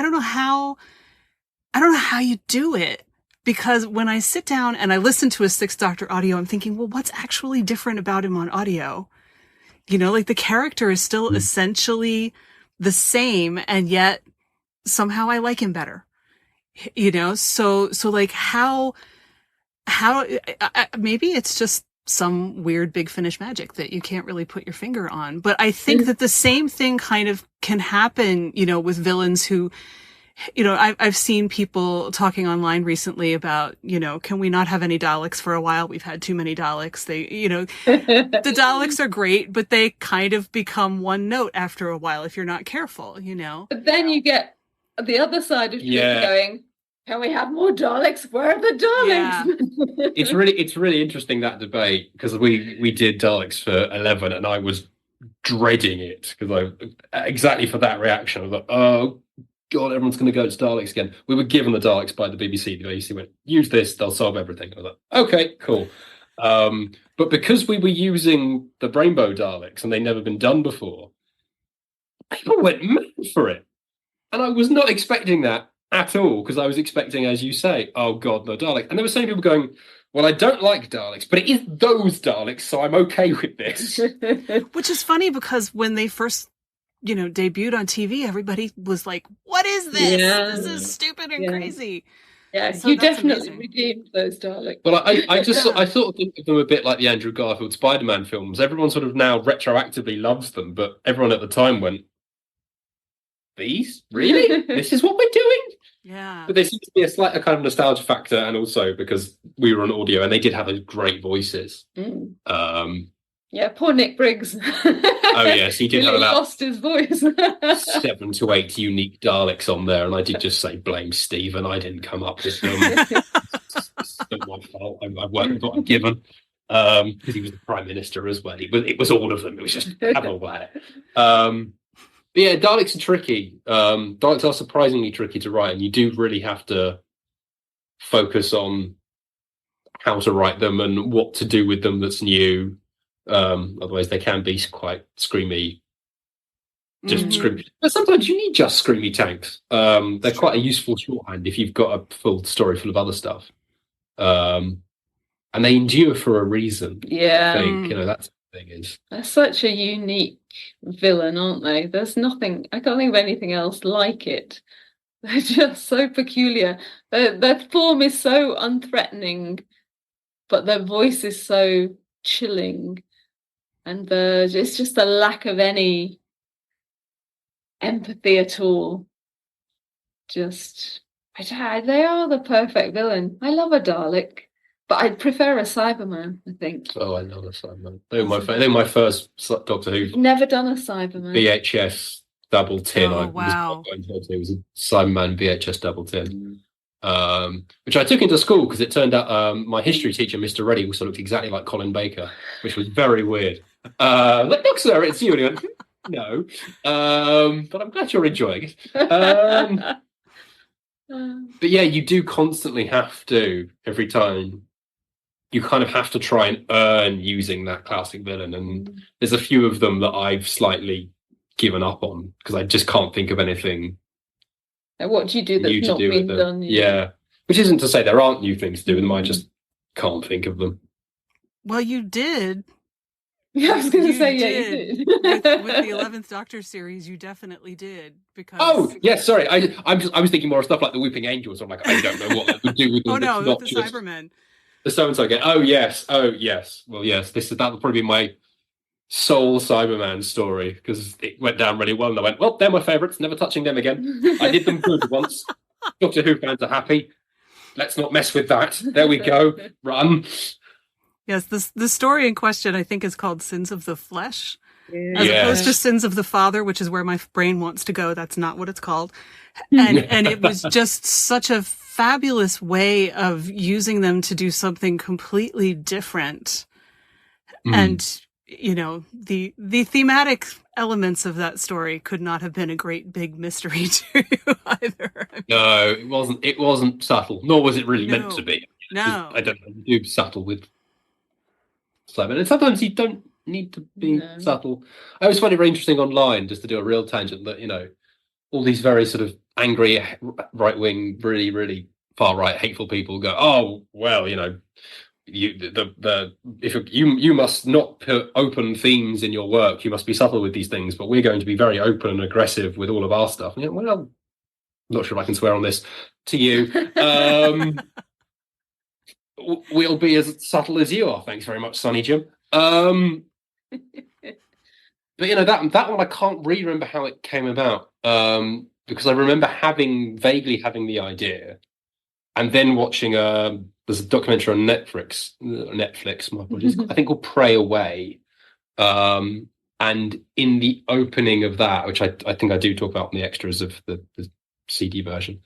how you do it. Because when I sit down and I listen to a Sixth Doctor audio, I'm thinking, well, what's actually different about him on audio? The character is still essentially the same, and yet somehow I like him better. So how maybe it's just some weird Big Finish magic that you can't really put your finger on. But I think that the same thing kind of can happen, with villains who I've seen people talking online recently about, can we not have any Daleks for a while? We've had too many Daleks. The Daleks are great, but they kind of become one note after a while if you're not careful, But then you get the other side of people going, can we have more Daleks? Where are the Daleks? Yeah. It's really interesting, that debate, because we did Daleks for 11 and I was dreading it because exactly for that reaction. I was like, oh God, everyone's going to go to Daleks again. We were given the Daleks by the BBC. The BBC went, use this, they'll solve everything. I was like, okay, cool. But because we were using the Rainbow Daleks and they'd never been done before, people went mad for it. And I was not expecting that at all, because I was expecting, as you say, oh God, no Daleks. And there were some people going, well, I don't like Daleks, but it is those Daleks, so I'm okay with this. Which is funny, because when they first, debuted on TV, everybody was like, what is this? Yeah. This is stupid and crazy. Yeah, so you definitely redeemed those Daleks. Well, I sort of think of them a bit like the Andrew Garfield Spider-Man films. Everyone sort of now retroactively loves them, but everyone at the time went, these? Really? This is what we're doing? Yeah. But there seems to be a slight kind of nostalgia factor, and also because we were on audio and they did have those great voices. Yeah, poor Nick Briggs. Oh yes, he did have about lost his voice. 7 to 8 unique Daleks on there, and I did just say blame Stephen. I didn't come up with them. It's not my fault. I worked with what I'm given. Because he was the Prime Minister as well. It was all of them. It was just have all at it. But yeah, Daleks are tricky. Daleks are surprisingly tricky to write, and you do really have to focus on how to write them and what to do with them that's new. Otherwise, they can be quite screamy. Screamy. But sometimes you need just screamy tanks. They're quite a useful shorthand if you've got a full story full of other stuff. And they endure for a reason. Yeah. I think, that's the thing is. They're such a unique villain, aren't they? There's nothing, I can't think of anything else like it. They're just so peculiar. Their form is so unthreatening, but their voice is so chilling. And it's just a lack of any empathy at all. They are the perfect villain. I love a Dalek. But I'd prefer a Cyberman, I think. Oh, I love a Cyberman. They were my first Doctor Who. Never done a Cyberman. VHS double tin. Oh, wow. It was a Cyberman VHS double tin, which I took into school because it turned out my history teacher, Mr. Reddy, also looked exactly like Colin Baker, which was very weird. Like, look, sir, it's you. And he went, no. But I'm glad you're enjoying it. But yeah, you do constantly have to, every time, you kind of have to try and earn using that classic villain. And there's a few of them that I've slightly given up on because I just can't think of anything. And what do you do that's not been done? Yeah. Which isn't to say there aren't new things to do with them. I just can't think of them. Well, you did. Yeah, I was going to say, you did. with the 11th Doctor series, you definitely did. Because yes, sorry. I was thinking more of stuff like the Weeping Angels. I'm like, I don't know what I would do with them. The Cybermen. The so-and-so again. Oh, yes. Well, yes. That would probably be my sole Cyberman story because it went down really well. And I went, well, they're my favourites. Never touching them again. I did them good once. Doctor Who fans are happy. Let's not mess with that. There we go. Run. Yes, the story in question, I think, is called Sins of the Flesh, as opposed to Sins of the Father, which is where my brain wants to go. That's not what it's called. And it was just such a fabulous way of using them to do something completely different. And, the thematic elements of that story could not have been a great big mystery to you either. No, it wasn't subtle, nor was it really meant to be. No. I don't know, you do subtle with Cybermen, and sometimes you don't need to be subtle. I always find it very interesting online, just to do a real tangent, that, all these very sort of angry, right-wing, really, really far-right, hateful people go, oh, well, you must not put open themes in your work. You must be subtle with these things, but we're going to be very open and aggressive with all of our stuff. And well, I'm not sure if I can swear on this to you. We'll be as subtle as you are. Thanks very much, Sonny Jim. But that one I can't really remember how it came about. But because I remember vaguely having the idea, and then watching there's a documentary on Netflix, my apologies, I think called Pray Away. And in the opening of that, which I think I do talk about in the extras of the CD version,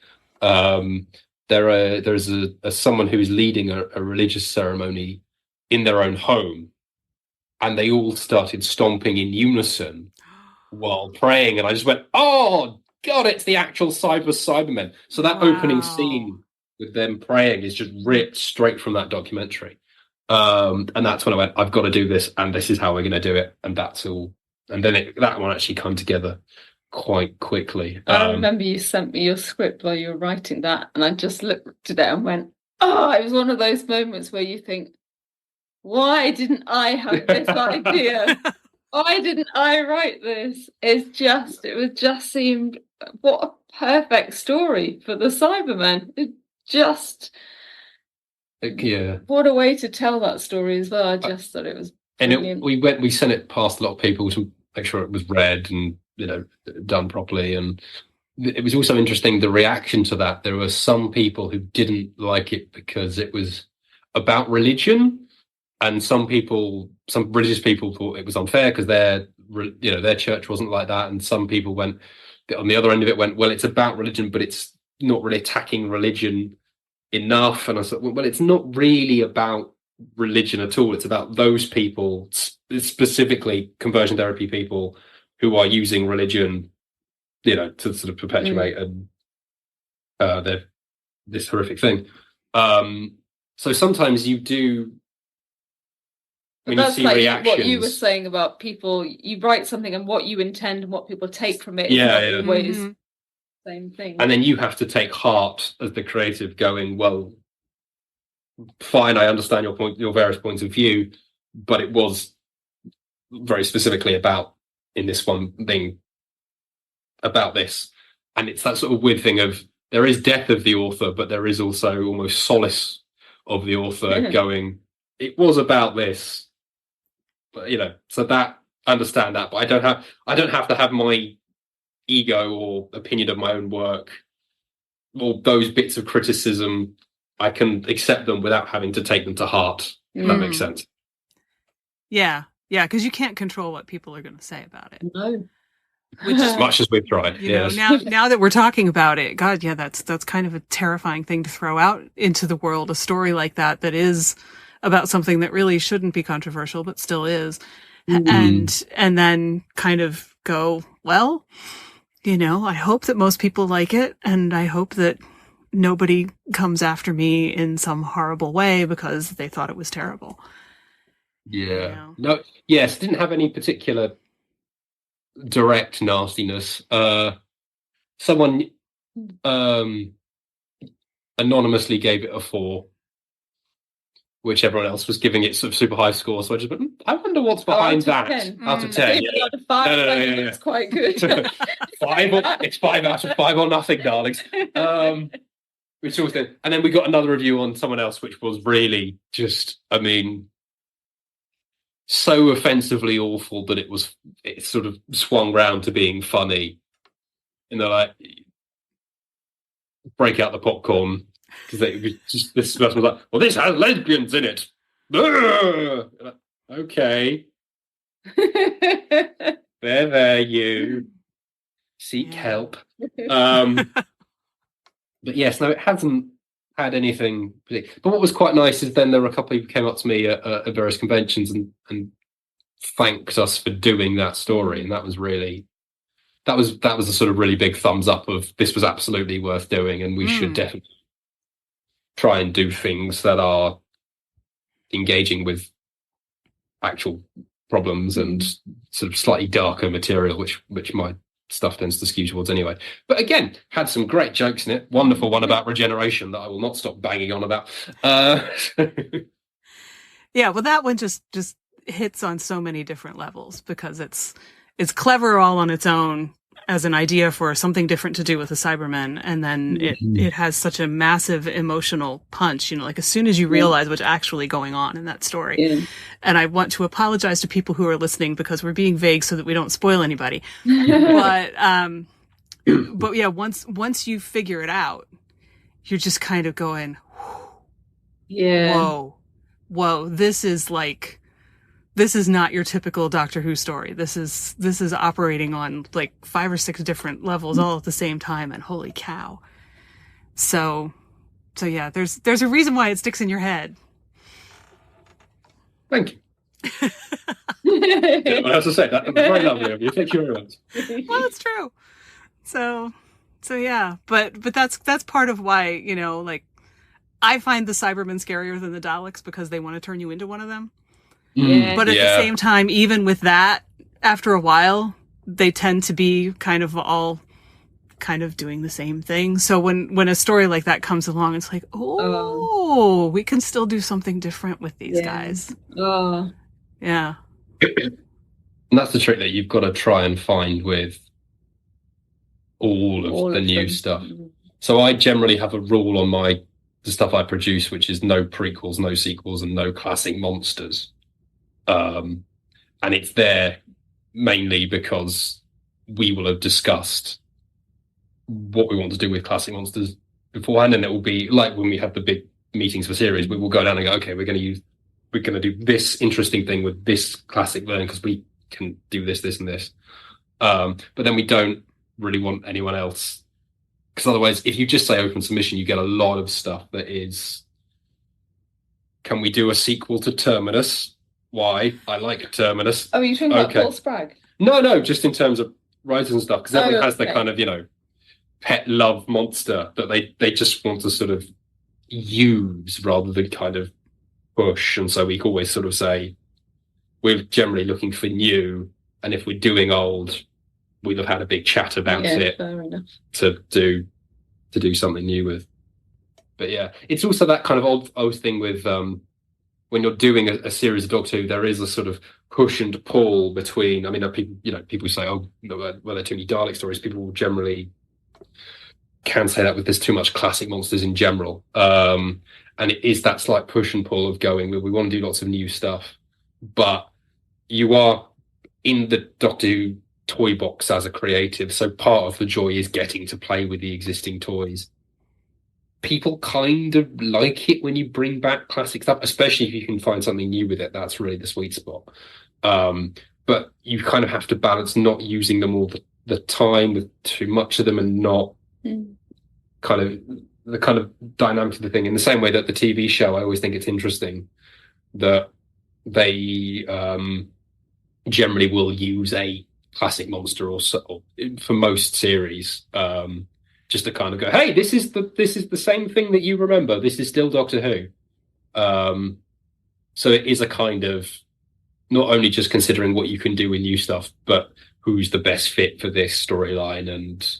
there's someone who is leading a religious ceremony in their own home, and they all started stomping in unison while praying, and I just went, oh God, it's the actual Cybermen. So that opening scene with them praying is just ripped straight from that documentary. And that's when I went, I've got to do this, and this is how we're going to do it, and that's all. And then that one actually came together quite quickly. I remember you sent me your script while you were writing that, and I just looked at it and went, oh, it was one of those moments where you think, why didn't I have this idea? Why didn't I write this? It just seemed, what a perfect story for the Cybermen. It just, what a way to tell that story as well. I just thought it was brilliant. And we sent it past a lot of people to make sure it was read and done properly. And it was also interesting, the reaction to that. There were some people who didn't like it because it was about religion. And some religious people thought it was unfair because their church wasn't like that. And some people went on the other end of it, well, it's about religion, but it's not really attacking religion enough. And I said, well, it's not really about religion at all. It's about those people, specifically conversion therapy people, who are using religion, to sort of perpetuate this horrific thing. So sometimes you do. But that's like what you were saying about people. You write something and what you intend and what people take from it. It's not always the same thing. And then you have to take heart as the creative, going, well, fine, I understand your various points of view, but it was very specifically about, in this one thing, about this. And it's that sort of weird thing of, there is death of the author, but there is also almost solace of the author going, it was about this. But, so that, understand that, but I don't have to have my ego or opinion of my own work, or those bits of criticism. I can accept them without having to take them to heart, if that makes sense. Yeah, because you can't control what people are going to say about it. No. Which, as much as we've tried, yes. Now that we're talking about it, God, yeah, that's kind of a terrifying thing to throw out into the world, a story like that is about something that really shouldn't be controversial, but still is. And then kind of go, well, I hope that most people like it, and I hope that nobody comes after me in some horrible way because they thought it was terrible. Yeah. No, yes, didn't have any particular direct nastiness. Someone anonymously gave it a 4, which everyone else was giving it sort of super high score. So I just went, I wonder what's behind that. 10. Out of 10, yeah. Out of 5, no. It's quite good. It's 5 out of 5 or nothing, darlings. Which sort of thing. And then we got another review on someone else, which was really just, so offensively awful that it sort of swung round to being funny. Like, break out the popcorn. Because this person was like, well, this has lesbians in it. Like, okay. there, you. Seek help. But yes, no, it hasn't had anything particular. But what was quite nice is then there were a couple who came up to me at various conventions and thanked us for doing that story. And that was a sort of really big thumbs up of, this was absolutely worth doing, and we should definitely try and do things that are engaging with actual problems and sort of slightly darker material, which my stuff tends to skew towards anyway. But again, had some great jokes in it. Wonderful one about regeneration that I will not stop banging on about. Yeah, well, that one just hits on so many different levels, because it's clever all on its own as an idea for something different to do with the Cybermen, and then it has such a massive emotional punch, like as soon as you realize what's actually going on in that story. Yeah. And I want to apologize to people who are listening, because we're being vague so that we don't spoil anybody. But but yeah, once you figure it out, you're just kind of going, Yeah. whoa, this is not your typical Doctor Who story. This is operating on like 5 or 6 different levels all at the same time, and holy cow. So yeah, there's a reason why it sticks in your head. Thank you. What else to say? That was very lovely of you. Thank you very much. Well, it's true. So yeah, but that's part of why, you know, like, I find the Cybermen scarier than the Daleks because they want to turn you into one of them. Yeah. But at the same time, even with that, after a while, they tend to be kind of all kind of doing the same thing. So when a story like that comes along, it's like, we can still do something different with these guys. Oh. Yeah. And that's the trick that you've got to try and find with all of the new stuff. So I generally have a rule on the stuff I produce, which is no prequels, no sequels, and no classic monsters. And it's there mainly because we will have discussed what we want to do with classic monsters beforehand, and it will be like when we have the big meetings for series, we will go down and go, okay, we're going to do this interesting thing with this classic version because we can do this, and this. But then we don't really want anyone else, because otherwise, if you just say open submission, you get a lot of stuff that is, can we do a sequel to Terminus? Why? I like Terminus. Oh, are you talking about Paul Spragg? No, just in terms of writers and stuff, because everyone has the okay. kind of, you know, pet love monster that they just want to sort of use rather than kind of push. And so we always sort of say we're generally looking for new, and if we're doing old, we'll have had a big chat about it fair enough. to do something new with. But yeah, it's also that kind of old thing with when you're doing a series of Doctor Who, there is a sort of push and pull between. I mean, people say, oh, well, there are too many Dalek stories. People generally can say that with there's too much classic monsters in general. And it is that slight push and pull of going, we want to do lots of new stuff, but you are in the Doctor Who toy box as a creative, so part of the joy is getting to play with the existing toys. People kind of like it when you bring back classic stuff, especially if you can find something new with it. That's really the sweet spot. But you kind of have to balance not using them all the time with too much of them, and not kind of the kind of dynamic of the thing. In the same way that the TV show, I always think it's interesting that they generally will use a classic monster or so for most series, just to kind of go, hey, this is the same thing that you remember. This is still Doctor Who. So it is a kind of not only just considering what you can do with new stuff, but who's the best fit for this storyline. And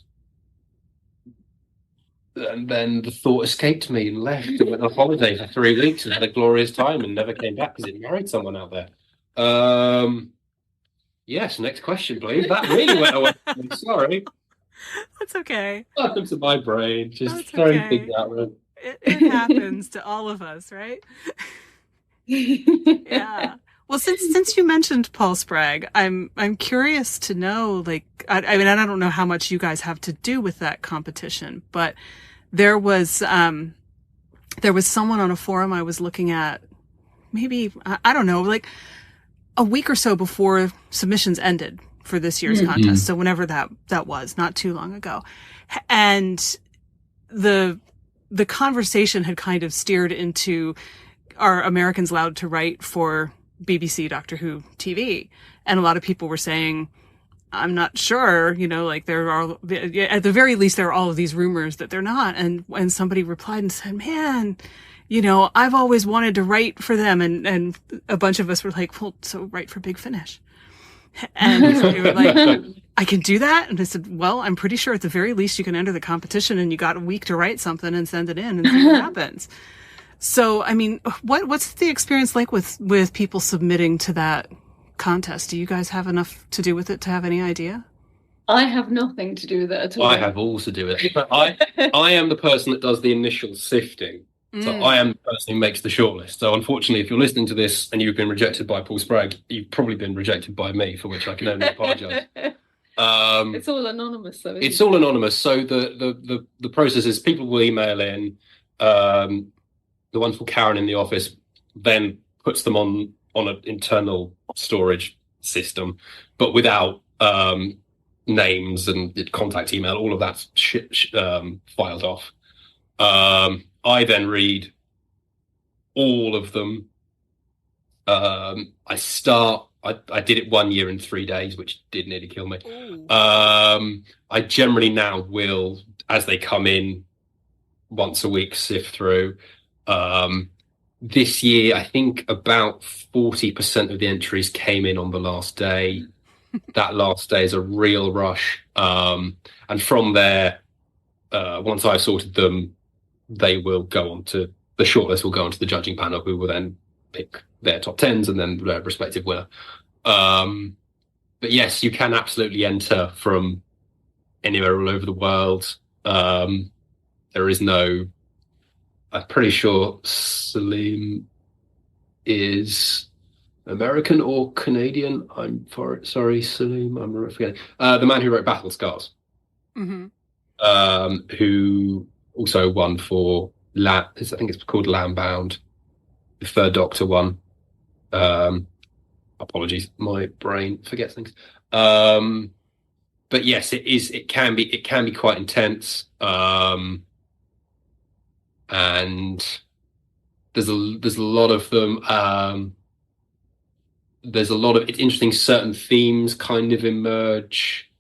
then the thought escaped me and left and went on holiday for 3 weeks and had a glorious time and never came back because it married someone out there. Yes, next question, please. That really went away. I'm sorry. That's okay. Welcome to my brain. Just That's throwing okay. things out there. It happens to all of us, right? Yeah. Well, since you mentioned Paul Spragg, I'm curious to know, like, I mean, I don't know how much you guys have to do with that competition, but there was someone on a forum I was looking at, maybe, I don't know, like a week or so before submissions ended for this year's contest. So whenever that was, not too long ago. And the conversation had kind of steered into, are Americans allowed to write for BBC Doctor Who TV? And a lot of people were saying, I'm not sure, you know, like there are, at the very least, there are all of these rumors that they're not. And when somebody replied and said, man, you know, I've always wanted to write for them. And a bunch of us were like, well, so write for Big Finish. And they were like, I can do that? And I said, well, I'm pretty sure at the very least you can enter the competition and you got a week to write something and send it in and see what happens. So, I mean, what's the experience like with people submitting to that contest? Do you guys have enough to do with it to have any idea? I have nothing to do with it at all. I have all to do with it. But I am the person that does the initial sifting. So I am the person who makes the shortlist. So unfortunately, if you're listening to this and you've been rejected by Paul Spragg, you've probably been rejected by me, for which I can only apologise. It's all anonymous, though. It's all anonymous. So the process is people will email in. The wonderful Karen in the office then puts them on an internal storage system, but without names and contact email. All of that's filed off. I then read all of them. I did it 1 year in 3 days, which did nearly kill me. I generally now will, as they come in, once a week sift through. This year, I think about 40% of the entries came in on the last day. That last day is a real rush. And from there, once I've sorted them, they will go on to the shortlist will go onto the judging panel, who will then pick their top tens and then their respective winner. But yes, you can absolutely enter from anywhere all over the world. There is no, I'm pretty sure Salim is American or Canadian. Sorry, Salim, I'm forgetting. The man who wrote Battle Scars, who also won for I think it's called Lambbound, the Third Doctor one. Apologies, my brain forgets things. But yes, it can be quite intense. And there's a lot of them. There's a lot of, it's interesting, certain themes kind of emerge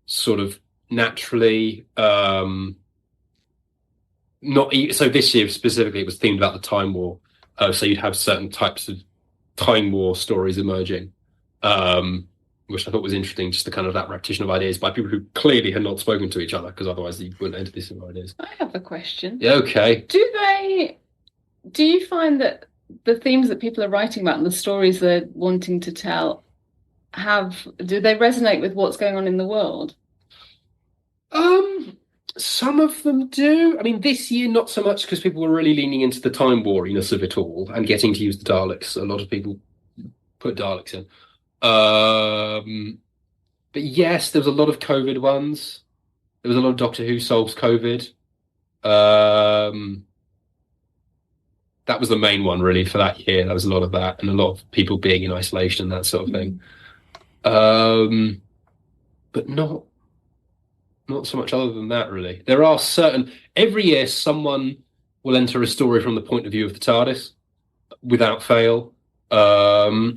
sort of naturally. So this year specifically, it was themed about the Time War. So you'd have certain types of Time War stories emerging, which I thought was interesting, just the kind of that repetition of ideas by people who clearly had not spoken to each other, because otherwise you wouldn't enter this with ideas. I have a question. Yeah, okay. Do you find that the themes that people are writing about and the stories they're wanting to tell do they resonate with what's going on in the world? Some of them do. I mean, this year not so much, because people were really leaning into the Time Wariness of it all and getting to use the Daleks. A lot of people put Daleks in. But yes, there was a lot of COVID ones. There was a lot of Doctor Who solves COVID. That was the main one really for that year. There was a lot of that, and a lot of people being in isolation and that sort of thing. But not so much other than that, really. There are every year someone will enter a story from the point of view of the TARDIS, without fail. Trying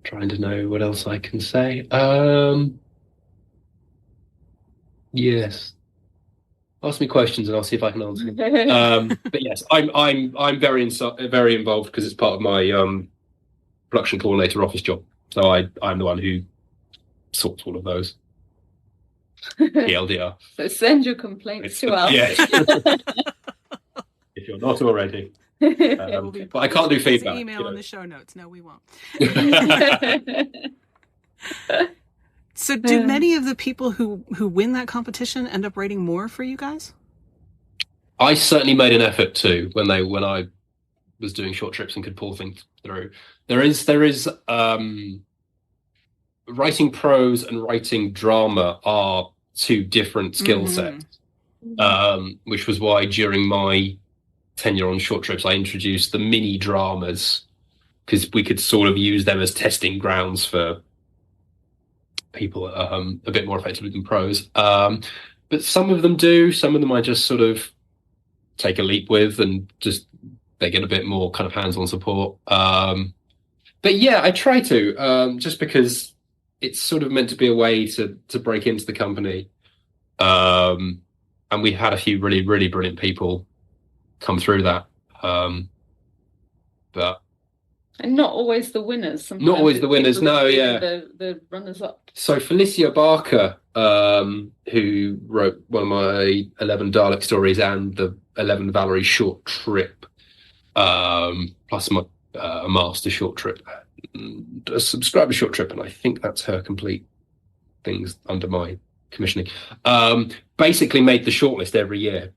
to know what else I can say. Yes. Ask me questions and I'll see if I can answer them. But yes, I'm very involved, because it's part of my production coordinator office job. So I'm the one who sorts all of those. TLDR. So send your complaints to us. Yes. If you're not already. But I can't do feedback. Email in the show notes. No, we won't. So do many of the people who win that competition end up writing more for you guys? I certainly made an effort to when I was doing short trips and could pull things through. There is writing prose and writing drama are two different skill sets, which was why during my tenure on short trips I introduced the mini dramas, because we could sort of use them as testing grounds for people a bit more effectively than prose. But some of them do. Some of them I just sort of take a leap with, and just they get a bit more kind of hands-on support. But yeah, I try to, just because it's sort of meant to be a way to break into the company. And we had a few really, really brilliant people come through that. But and not always the winners. Sometimes not always the winners, no, yeah. The runners-up. So Felicia Barker, who wrote one of my 11 Dalek stories and the 11 Valerie short trip, plus a master short trip, a subscriber short trip, and I think that's her complete things under my commissioning, basically made the shortlist every year.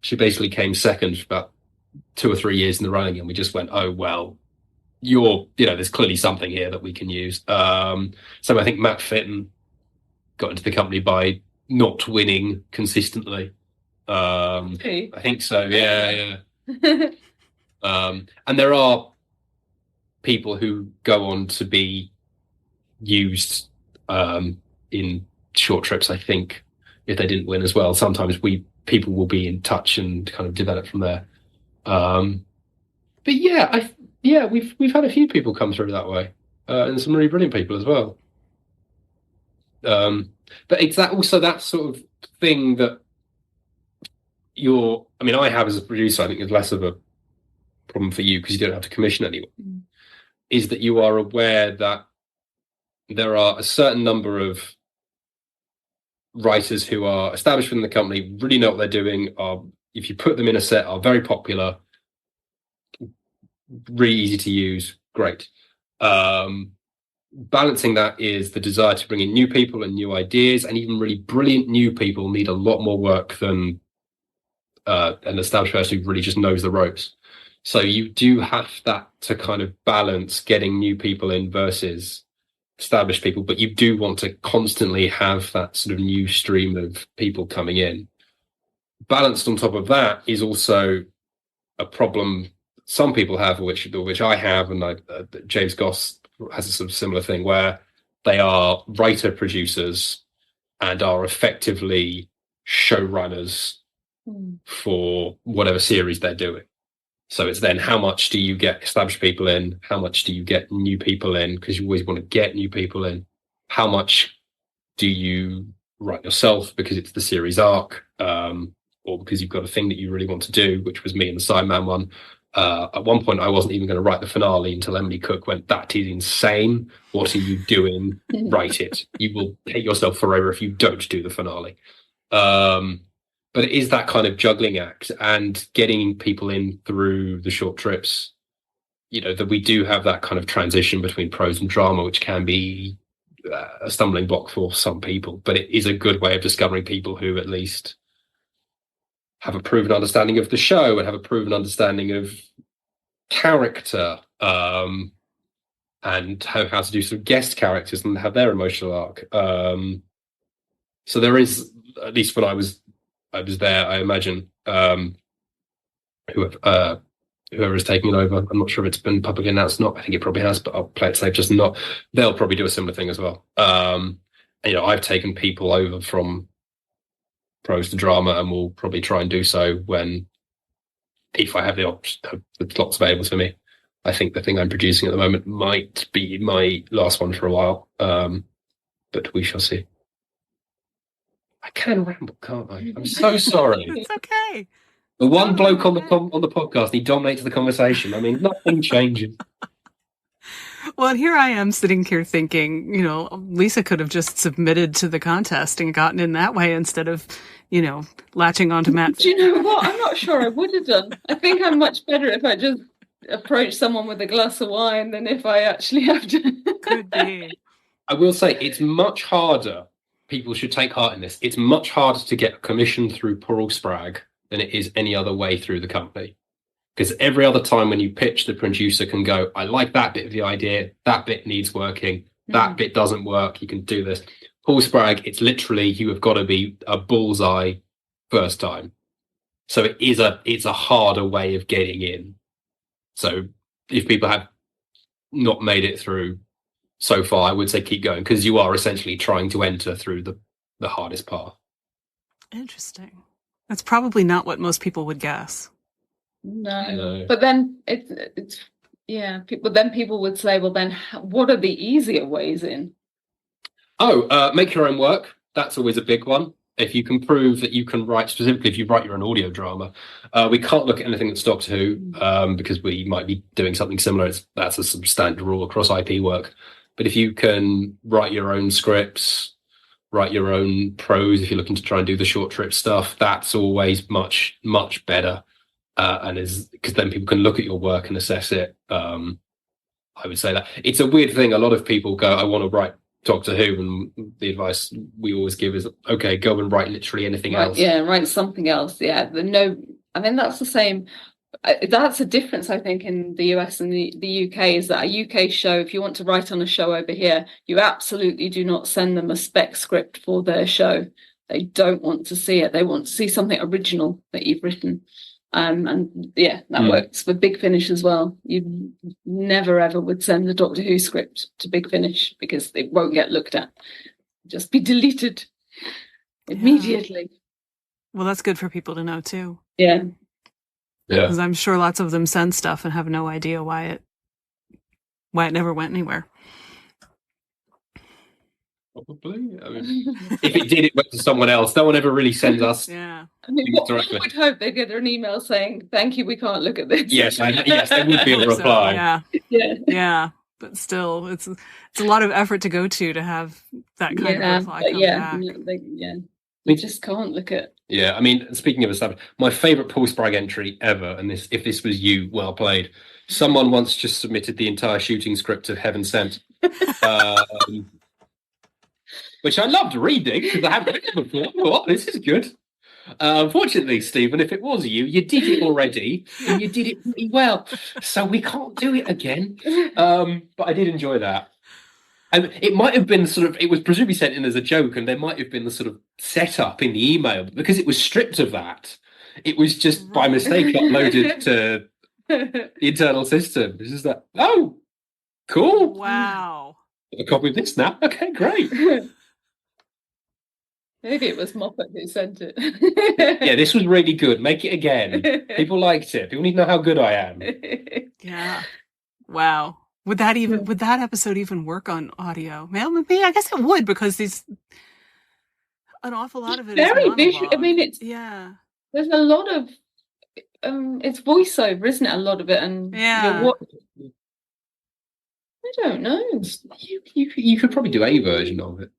She basically came second for about 2 or 3 years in the running, and we just went, oh, well, there's clearly something here that we can use. So I think Matt Fitton got into the company by not winning consistently. I think so. Yeah. And there are people who go on to be used in short trips. I think if they didn't win as well, sometimes people will be in touch and kind of develop from there. But we've had a few people come through that way, and some really brilliant people as well. But it's that sort of thing that I have as a producer. I think it's less of a problem for you because you don't have to commission anyone. Is that you are aware that there are a certain number of writers who are established within the company, really know what they're doing, if you put them in a set, are very popular, really easy to use, great. Balancing that is the desire to bring in new people and new ideas, and even really brilliant new people need a lot more work than an established person who really just knows the ropes. So you do have that to kind of balance getting new people in versus established people, but you do want to constantly have that sort of new stream of people coming in. Balanced on top of that is also a problem some people have, which I have, and James Goss has a sort of similar thing, where they are writer-producers and are effectively showrunners for whatever series they're doing. So it's then, how much do you get established people in? How much do you get new people in? Because you always want to get new people in. How much do you write yourself because it's the series arc, or because you've got a thing that you really want to do, which was me and the Sideman one. At one point, I wasn't even going to write the finale until Emily Cook went, "That is insane. What are you doing? Write it. You will hate yourself forever if you don't do the finale." But it is that kind of juggling act and getting people in through the short trips, that we do have that kind of transition between prose and drama, which can be a stumbling block for some people, but it is a good way of discovering people who at least have a proven understanding of the show and have a proven understanding of character, and how to do sort of guest characters and have their emotional arc. So there is, at least when I was there, I imagine, whoever is taking it over, I'm not sure if it's been publicly announced or not. I think it probably has, but I'll play it safe, just not. They'll probably do a similar thing as well. I've taken people over from prose to drama, and will probably try and do so if I have the slots available to me. I think the thing I'm producing at the moment might be my last one for a while, but we shall see. I can ramble, can't I? I'm so sorry. It's okay. The one bloke on the podcast, he dominates the conversation. I mean, nothing changes. Well, and here I am sitting here thinking, Lisa could have just submitted to the contest and gotten in that way instead of, latching onto Matt. Do you know what? I'm not sure I would have done. I think I'm much better if I just approach someone with a glass of wine than if I actually have to. Could be. I will say it's much harder. People should take heart in this. It's much harder to get a commission through Paul Spragg than it is any other way through the company. Because every other time when you pitch, the producer can go, "I like that bit of the idea. That bit needs working. That bit doesn't work. You can do this." Paul Spragg, it's literally, you have got to be a bullseye first time. So it's a harder way of getting in. So if people have not made it through so far, I would say keep going, because you are essentially trying to enter through the hardest path. Interesting. That's probably not what most people would guess. No. But then it's people would say, well, then what are the easier ways in? Make your own work. That's always a big one. If you can prove that you can write, specifically if you write your own audio drama, we can't look at anything that's Doctor Who, because we might be doing something similar. That's a standard rule across IP work. But if you can write your own scripts, write your own prose, if you're looking to try and do the short trip stuff, that's always much, much better. Because then people can look at your work and assess it. I would say that it's a weird thing. A lot of people go, "I want to write Doctor Who," and the advice we always give is, okay, go and write literally anything else. Yeah, write something else. Yeah, that's the same. that's a difference, I think, in the US and the UK, is that a UK show, if you want to write on a show over here, you absolutely do not send them a spec script for their show. They don't want to see it. They want to see something original that you've written. And yeah, that works for Big Finish as well. You never ever would send a Doctor Who script to Big Finish because it won't get looked at. Just be deleted immediately. Well, that's good for people to know too. Yeah. Because I'm sure lots of them send stuff and have no idea why it never went anywhere. Probably. I mean, if it did, it went to someone else. No one ever really sends us. Yeah. I mean, one would hope they get an email saying, "Thank you, we can't look at this." Yes, yes, there would be a reply. Yeah. But still, it's a lot of effort to go to have that kind of reply come back. We just can't look at. Yeah, I mean, speaking of establishment, my favourite Paul Spragg entry ever, and if this was you, well played. Someone once just submitted the entire shooting script of Heaven Sent, which I loved reading because I haven't read it before. Oh, this is good. Unfortunately, Stephen, if it was you did it already, and you did it pretty well. So we can't do it again. But I did enjoy that. And it might have been it was presumably sent in as a joke, and there might have been the sort of setup in the email, but because it was stripped of that, it was just by mistake uploaded to the internal system. It's just that, oh, cool. Wow. A copy of this now. Okay, great. Maybe it was Moffat who sent it. Yeah, this was really good. Make it again. People liked it. People need to know how good I am. Yeah. Wow. Would that episode even work on audio? Well, maybe I guess it would, because an awful lot of it is very monologue. visual. I mean, there's a lot of it's voiceover, isn't it? A lot of it, and I don't know. You could probably do a version of it.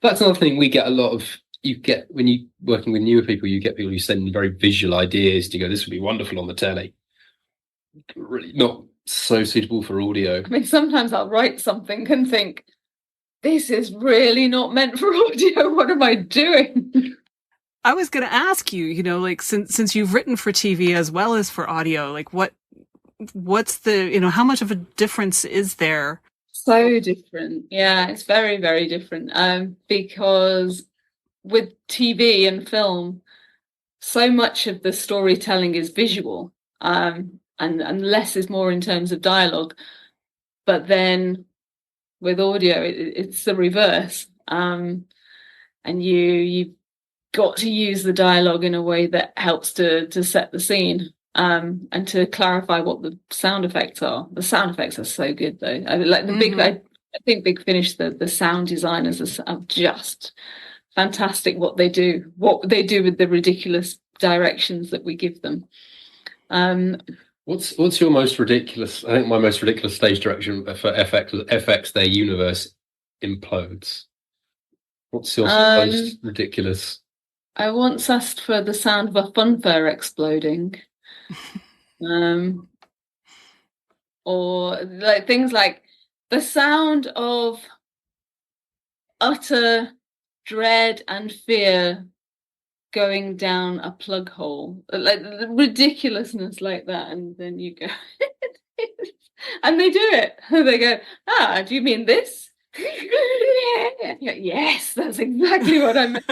That's another thing we get a lot of. You get when you working with newer people, you get people who send very visual ideas to go, "This would be wonderful on the telly." Really not so suitable for audio. I mean, sometimes I'll write something and think, this is really not meant for audio. What am I doing? I was going to ask you, like since you've written for TV as well as for audio, like what's the, how much of a difference is there? So different. Yeah, it's very, very different. Because with TV and film, so much of the storytelling is visual. And less is more in terms of dialogue. But then with audio, it's the reverse. And you've got to use the dialogue in a way that helps to set the scene, and to clarify what the sound effects are. The sound effects are so good, though. I think Big Finish, the sound designers are just fantastic. What they do with the ridiculous directions that we give them. What's your most ridiculous? I think my most ridiculous stage direction for FX was FX. Their universe implodes. What's your most ridiculous? I once asked for the sound of a funfair exploding, or like things like the sound of utter dread and fear going down a plug hole, like the ridiculousness like that, and then you go and they do it. They go, do you mean this? Yes, that's exactly what I meant.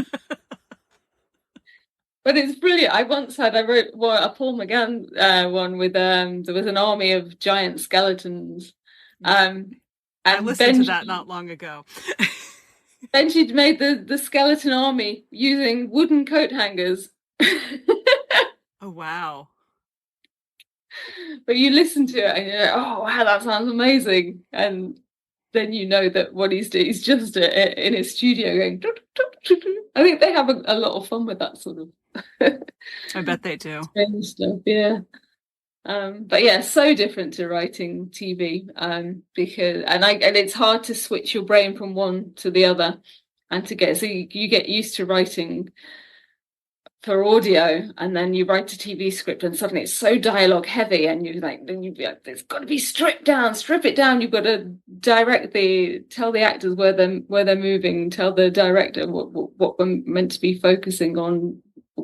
But it's brilliant. I wrote a Paul McGann one with there was an army of giant skeletons, and I listened to that not long ago. Then she'd made the skeleton army using wooden coat hangers. Oh, wow. But you listen to it and you're like, oh, wow, that sounds amazing. And then you know that what he's doing is just in his studio going... I think they have a lot of fun with that sort of... I bet they do. Strange stuff, yeah. But yeah, so different to writing TV, because it's hard to switch your brain from one to the other, and to get you get used to writing for audio, and then you write a TV script, and suddenly it's so dialogue heavy, and it's got to be strip it down. You've got to tell the actors where they're moving, tell the director what we're meant to be focusing on,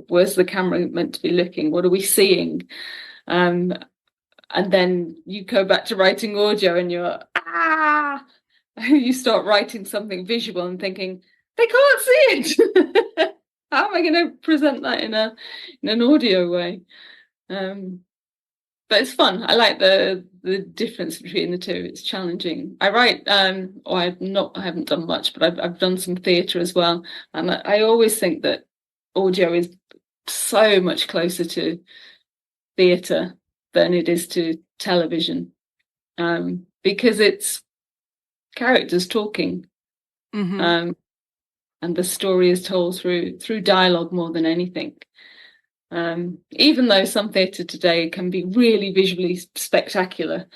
where's the camera meant to be looking, what are we seeing. And then you go back to writing audio and you're, you start writing something visual and thinking, they can't see it. How am I going to present that in an audio way? But it's fun. I like the difference between the two. It's challenging. I write, I haven't done much, but I've done some theatre as well. And I always think that audio is so much closer to theatre than it is to television, because it's characters talking, and the story is told through dialogue more than anything. Even though some theatre today can be really visually spectacular,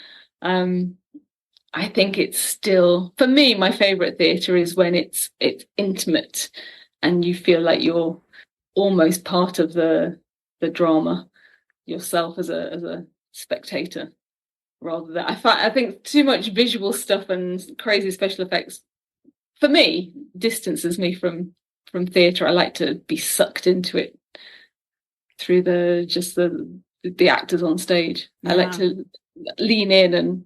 I think it's still, for me, my favourite theatre is when it's intimate and you feel like you're almost part of the drama yourself as a spectator, rather than I think too much visual stuff and crazy special effects, for me, distances me from theatre. I like to be sucked into it through the actors on stage. Yeah. I like to lean in and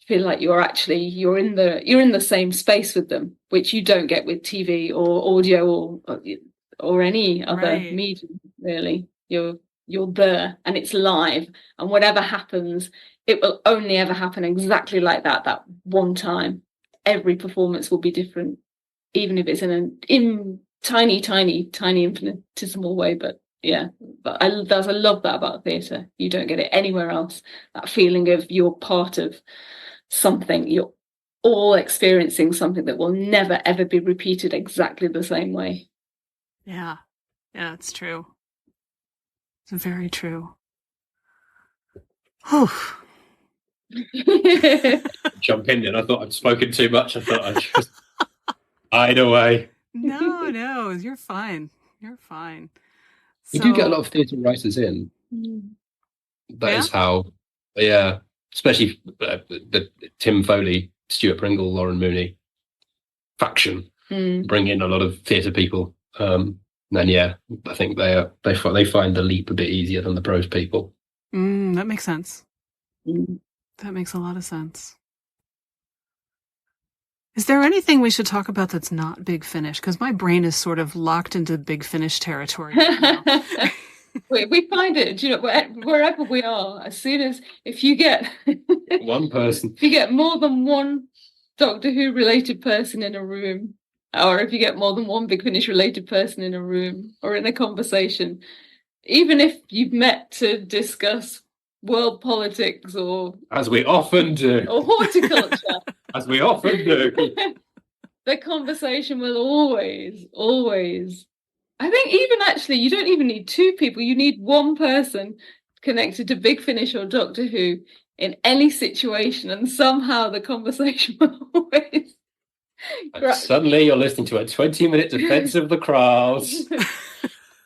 feel like you're in the same space with them, which you don't get with TV or audio or any other medium, really. You're there and it's live, and whatever happens, it will only ever happen exactly like that one time. Every performance will be different, even if it's in tiny infinitesimal way. But I love that about theatre. You don't get it anywhere else. That feeling of you're part of something. You're all experiencing something that will never ever be repeated exactly the same way. Yeah, it's true. It's very true. Jump in, and I thought I'd spoken too much. I thought I'd just hide away. No, you're fine. You're fine. We do get a lot of theatre writers in. That is how, especially the Tim Foley, Stuart Pringle, Lauren Mooney faction bring in a lot of theatre people. Then I think they find the leap a bit easier than the prose people. That makes sense. That makes a lot of sense. Is there anything we should talk about that's not Big Finish? Because my brain is sort of locked into Big Finish territory right now. we find it, wherever we are, as soon as, if you get one person, if you get more than one Doctor Who related person in a room, or if you get more than one Big Finish related person in a room or in a conversation, even if you've met to discuss world politics or, as we often do, or horticulture, as we often do, the conversation will always, I think, even actually, you don't even need two people. You need one person connected to Big Finish or Doctor Who in any situation, and somehow the conversation will always. And suddenly you're listening to a 20-minute defense of the Krauls,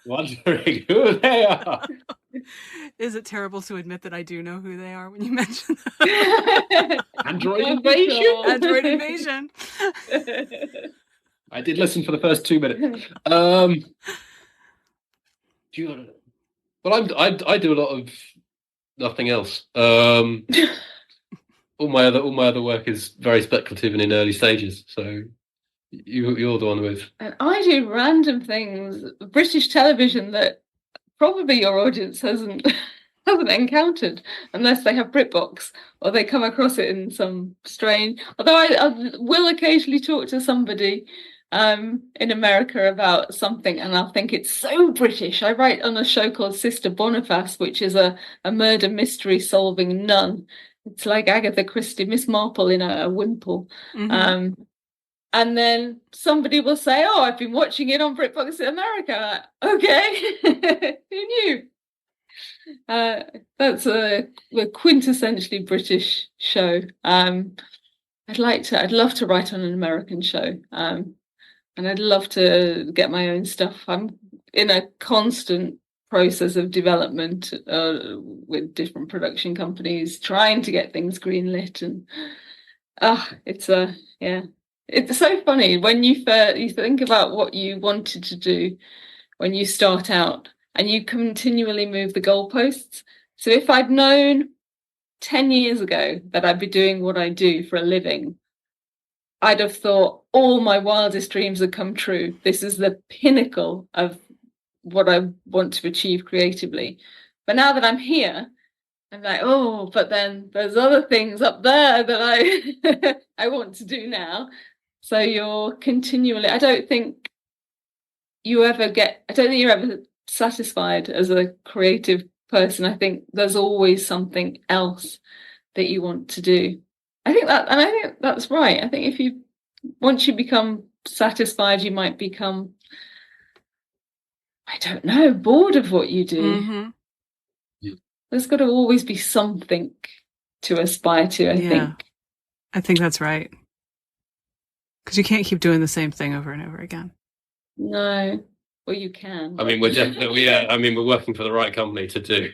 wondering who they are. Is it terrible to admit that I do know who they are when you mention that? Android invasion? Android invasion. I did listen for the first 2 minutes. I do a lot of nothing else. All my other work is very speculative and in early stages. So you're the one with. And I do random things, British television, that probably your audience hasn't encountered unless they have BritBox or they come across it in some strange. Although I will occasionally talk to somebody in America about something, and I'll think it's so British. I write on a show called Sister Boniface, which is a murder mystery solving nun. It's like Agatha Christie, Miss Marple in a wimple. And then somebody will say, "Oh, I've been watching it on BritBox in America." Okay, who knew? That's a quintessentially British show. I'd love to write on an American show, and I'd love to get my own stuff. I'm in a constant process of development with different production companies, trying to get things greenlit, and it's so funny when you think about what you wanted to do when you start out, and you continually move the goalposts. So if I'd known 10 years ago that I'd be doing what I do for a living, I'd have thought all my wildest dreams had come true. This is the pinnacle of what I want to achieve creatively. But now that I'm here, I'm like, oh, but then there's other things up there that I want to do now. So you're continually, I don't think you're ever satisfied as a creative person. I think there's always something else that you want to do. I think that's right. I think once you become satisfied, you might become, I don't know, bored of what you do. Mm-hmm. There's got to always be something to aspire to, I think that's right. Because you can't keep doing the same thing over and over again. No. Well, you can. I mean, we're working for the right company to do.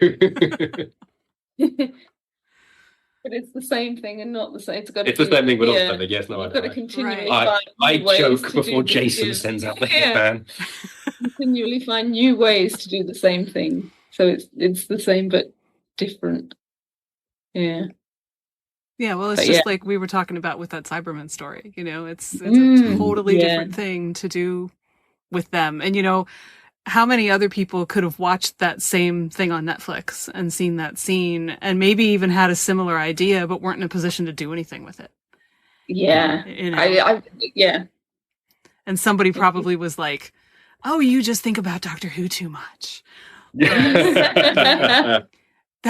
But it's the same thing and not the same. It's the same thing, but not the same thing. Yes, no, You've got to continually I find joke before Jason sends out the hitman. Continually find new ways to do the same thing. So it's the same but different. Yeah. Yeah, well, it's just like we were talking about with that Cyberman story. It's a totally different thing to do with them. And, how many other people could have watched that same thing on Netflix and seen that scene and maybe even had a similar idea, but weren't in a position to do anything with it? Yeah. Yeah. And somebody probably was like, oh, you just think about Doctor Who too much. That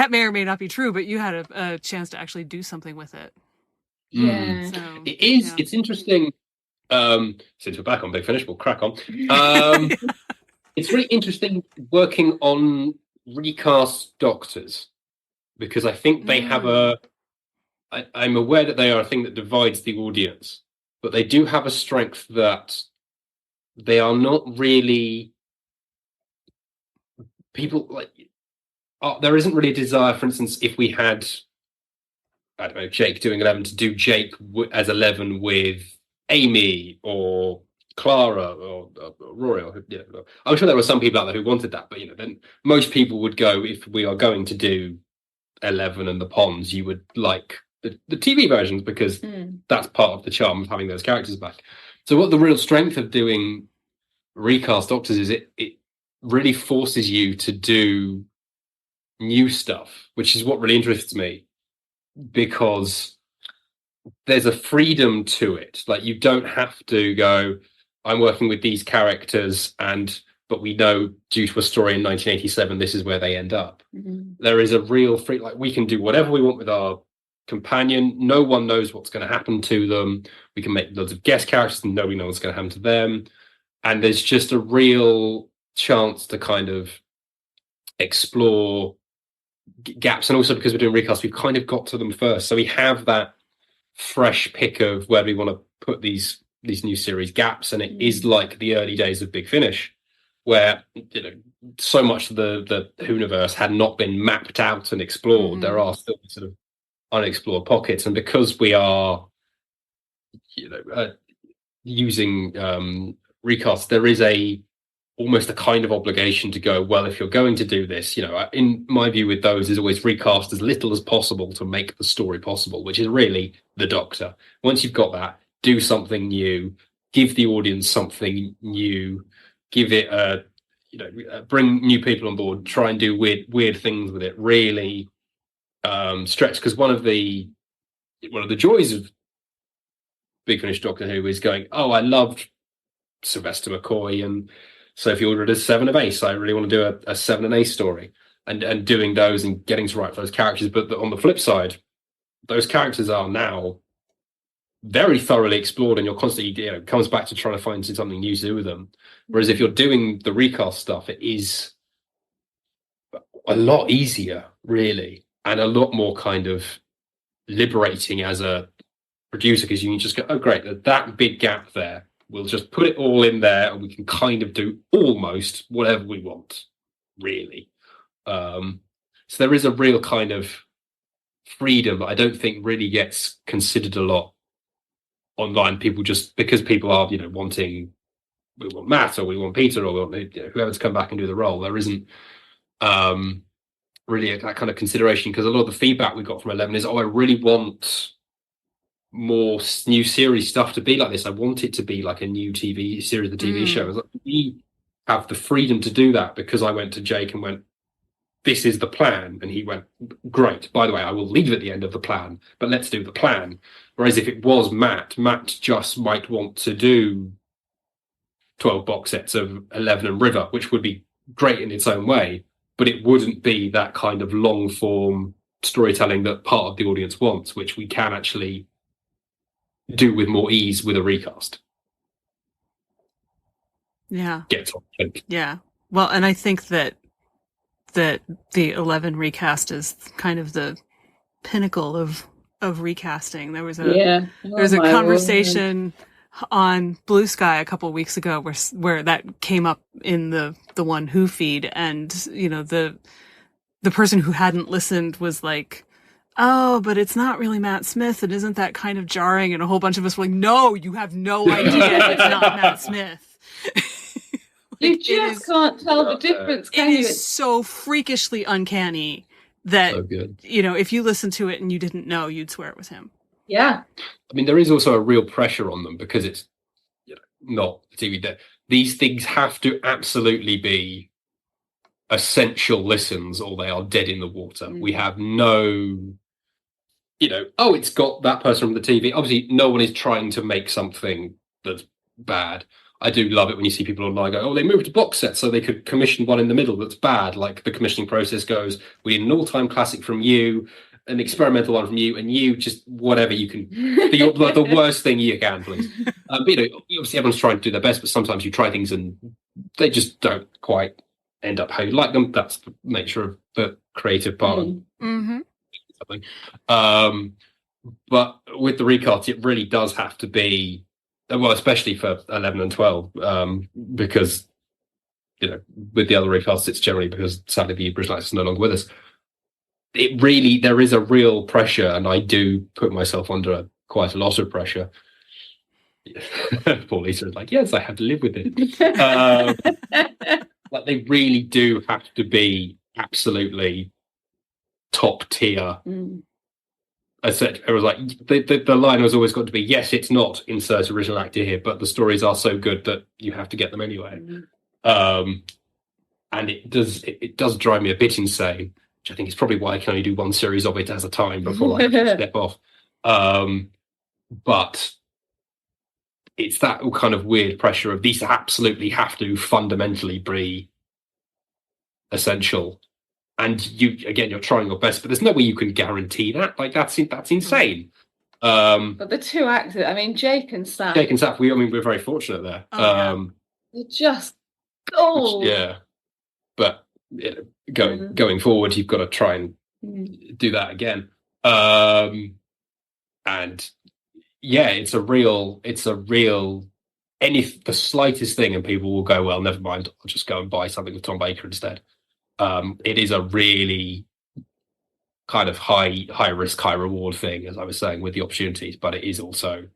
may or may not be true, but you had a chance to actually do something with it. Yeah. So, it is. Yeah. It's interesting. Since we're back on Big Finish, we'll crack on. It's really interesting working on Recast Doctors because I think they have I'm aware that they are a thing that divides the audience, but they do have a strength that they are not really people like. There isn't really a desire, for instance, if we had, I don't know, Jake doing 11 to do Jake as 11 with Amy or Clara or Rory. I'm sure there were some people out there who wanted that, but then most people would go, if we are going to do 11 and the Ponds, you would like the TV versions because that's part of the charm of having those characters back. So what the real strength of doing Recast Doctors is it really forces you to do new stuff, which is what really interests me, because there's a freedom to it. Like you don't have to go, I'm working with these characters but we know due to a story in 1987 this is where they end up. There is a real free, like we can do whatever we want with our companion. No one knows what's going to happen to them. We can make loads of guest characters and nobody knows what's going to happen to them, and there's just a real chance to kind of explore gaps. And also because we're doing recast, we've kind of got to them first, so we have that fresh pick of where we want to put these new series gaps. And it is like the early days of Big Finish, where so much of the Whoniverse had not been mapped out and explored. There are still sort of unexplored pockets, and because we are using recast, there is almost a kind of obligation to go, well, if you're going to do this, in my view with those is always recast as little as possible to make the story possible, which is really the Doctor. Once you've got that, do something new, give the audience something new, give it bring new people on board, try and do weird things with it, really stretch. Because one of the joys of Big Finish Doctor Who is going, oh, I loved Sylvester McCoy, and so if you ordered a 7 of Ace, I really want to do a 7 and Ace story, and doing those and getting to write for those characters. But on the flip side, those characters are now very thoroughly explored, and you're constantly, it comes back to trying to find something new to do with them. Whereas if you're doing the recast stuff, it is a lot easier, really, and a lot more kind of liberating as a producer, because you can just go, oh, great, that big gap there. We'll just put it all in there and we can kind of do almost whatever we want, really. So there is a real kind of freedom that I don't think really gets considered a lot online. People just, because people are, wanting Matt, or we want Peter, or we want whoever to come back and do the role. There isn't really that kind of consideration, because a lot of the feedback we got from 11 is, I really want more new series stuff to be like this. I want it to be like a new TV series, the TV show. Like, we have the freedom to do that, because I went to Jake and went, this is the plan, and he went, great, by the way, I will leave at the end of the plan, but let's do the plan. Whereas if it was Matt just might want to do 12 box sets of 11 and River, which would be great in its own way, but it wouldn't be that kind of long form storytelling that part of the audience wants, which we can actually do with more ease with a recast. Yeah. Get on, I think. Yeah. Well, and I think that the 11 recast is kind of the pinnacle of recasting. There was a conversation on Blue Sky a couple of weeks ago where that came up in the One Who feed, and the person who hadn't listened was like, oh, but it's not really Matt Smith, and isn't that kind of jarring? And a whole bunch of us were like, no, you have no idea it's not Matt Smith. You just can't tell the difference, can you? It is so freakishly uncanny that, So good. if you listen to it and you didn't know, you'd swear it was him. Yeah. I mean, there is also a real pressure on them, because it's not TV. These things have to absolutely be essential listens, or they are dead in the water. We have no, it's got that person from the TV. Obviously, no one is trying to make something that's bad. I do love it when you see people online go, oh, they moved to box sets so they could commission one in the middle that's bad. Like, the commissioning process goes, we need an all-time classic from you, an experimental one from you, and you just whatever you can, the worst thing you can, please. But, obviously everyone's trying to do their best, but sometimes you try things and they just don't quite end up how you like them. That's the nature of the creative part of something. But with the recast, it really does have to be, well, especially for 11 and 12, because, with the other recasts, it's generally because sadly the original actor is no longer with us. There is a real pressure, and I do put myself under quite a lot of pressure. Poor Lisa is like, yes, I have to live with it. Like, they really do have to be absolutely top tier. I said, it was like, the line has always got to be, yes, it's not insert original actor here, but the stories are so good that you have to get them anyway. And it does drive me a bit insane, which I think is probably why I can only do one series of it at a time before I have to step off. But it's that kind of weird pressure of these absolutely have to fundamentally be essential. And you're trying your best, but there's no way you can guarantee that. Like, that's insane. But the two actors, I mean, Jake and Saf, we're very fortunate there. they're just gold. Yeah. But going forward, you've got to try and do that again. And yeah, it's a real the slightest thing, and people will go, well, never mind, I'll just go and buy something with Tom Baker instead. It is a really kind of high risk, high reward thing, as I was saying, with the opportunities, but it is also,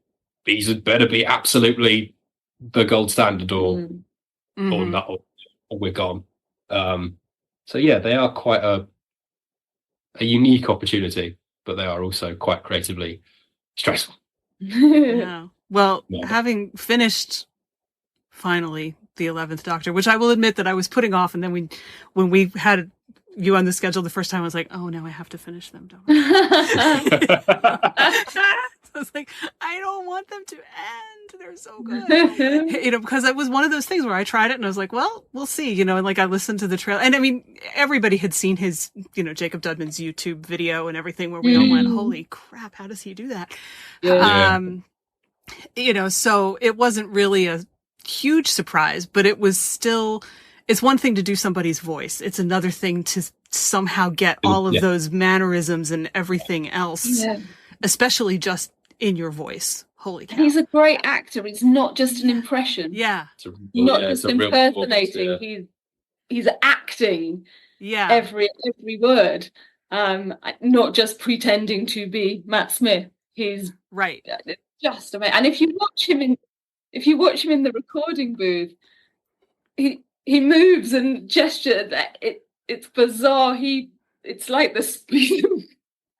these had better be absolutely the gold standard or not, or we're gone. So yeah, they are quite a unique opportunity, but they are also quite creatively stressful. Yeah. Well, having finished finally the 11th Doctor, which I will admit that I was putting off, and then when we had you on the schedule the first time, I was like, oh no, I have to finish them, don't I? So I was like, I don't want them to end. They're so good. Because it was one of those things where I tried it and I was like, well, we'll see, and like I listened to the trailer, and I mean, everybody had seen his, Jacob Dudman's YouTube video and everything, where we all went, holy crap, how does he do that? So it wasn't really a huge surprise, but it was still, it's one thing to do somebody's voice. It's another thing to somehow get all of those mannerisms and everything else, especially just in your voice. Holy cow. He's a great actor. It's not just an impression. Yeah. Not just impersonating. He's acting every word. Not just pretending to be Matt Smith. He's right. Just amazing. And if you watch him if you watch him in the recording booth, he moves and gestures. It's bizarre. It's like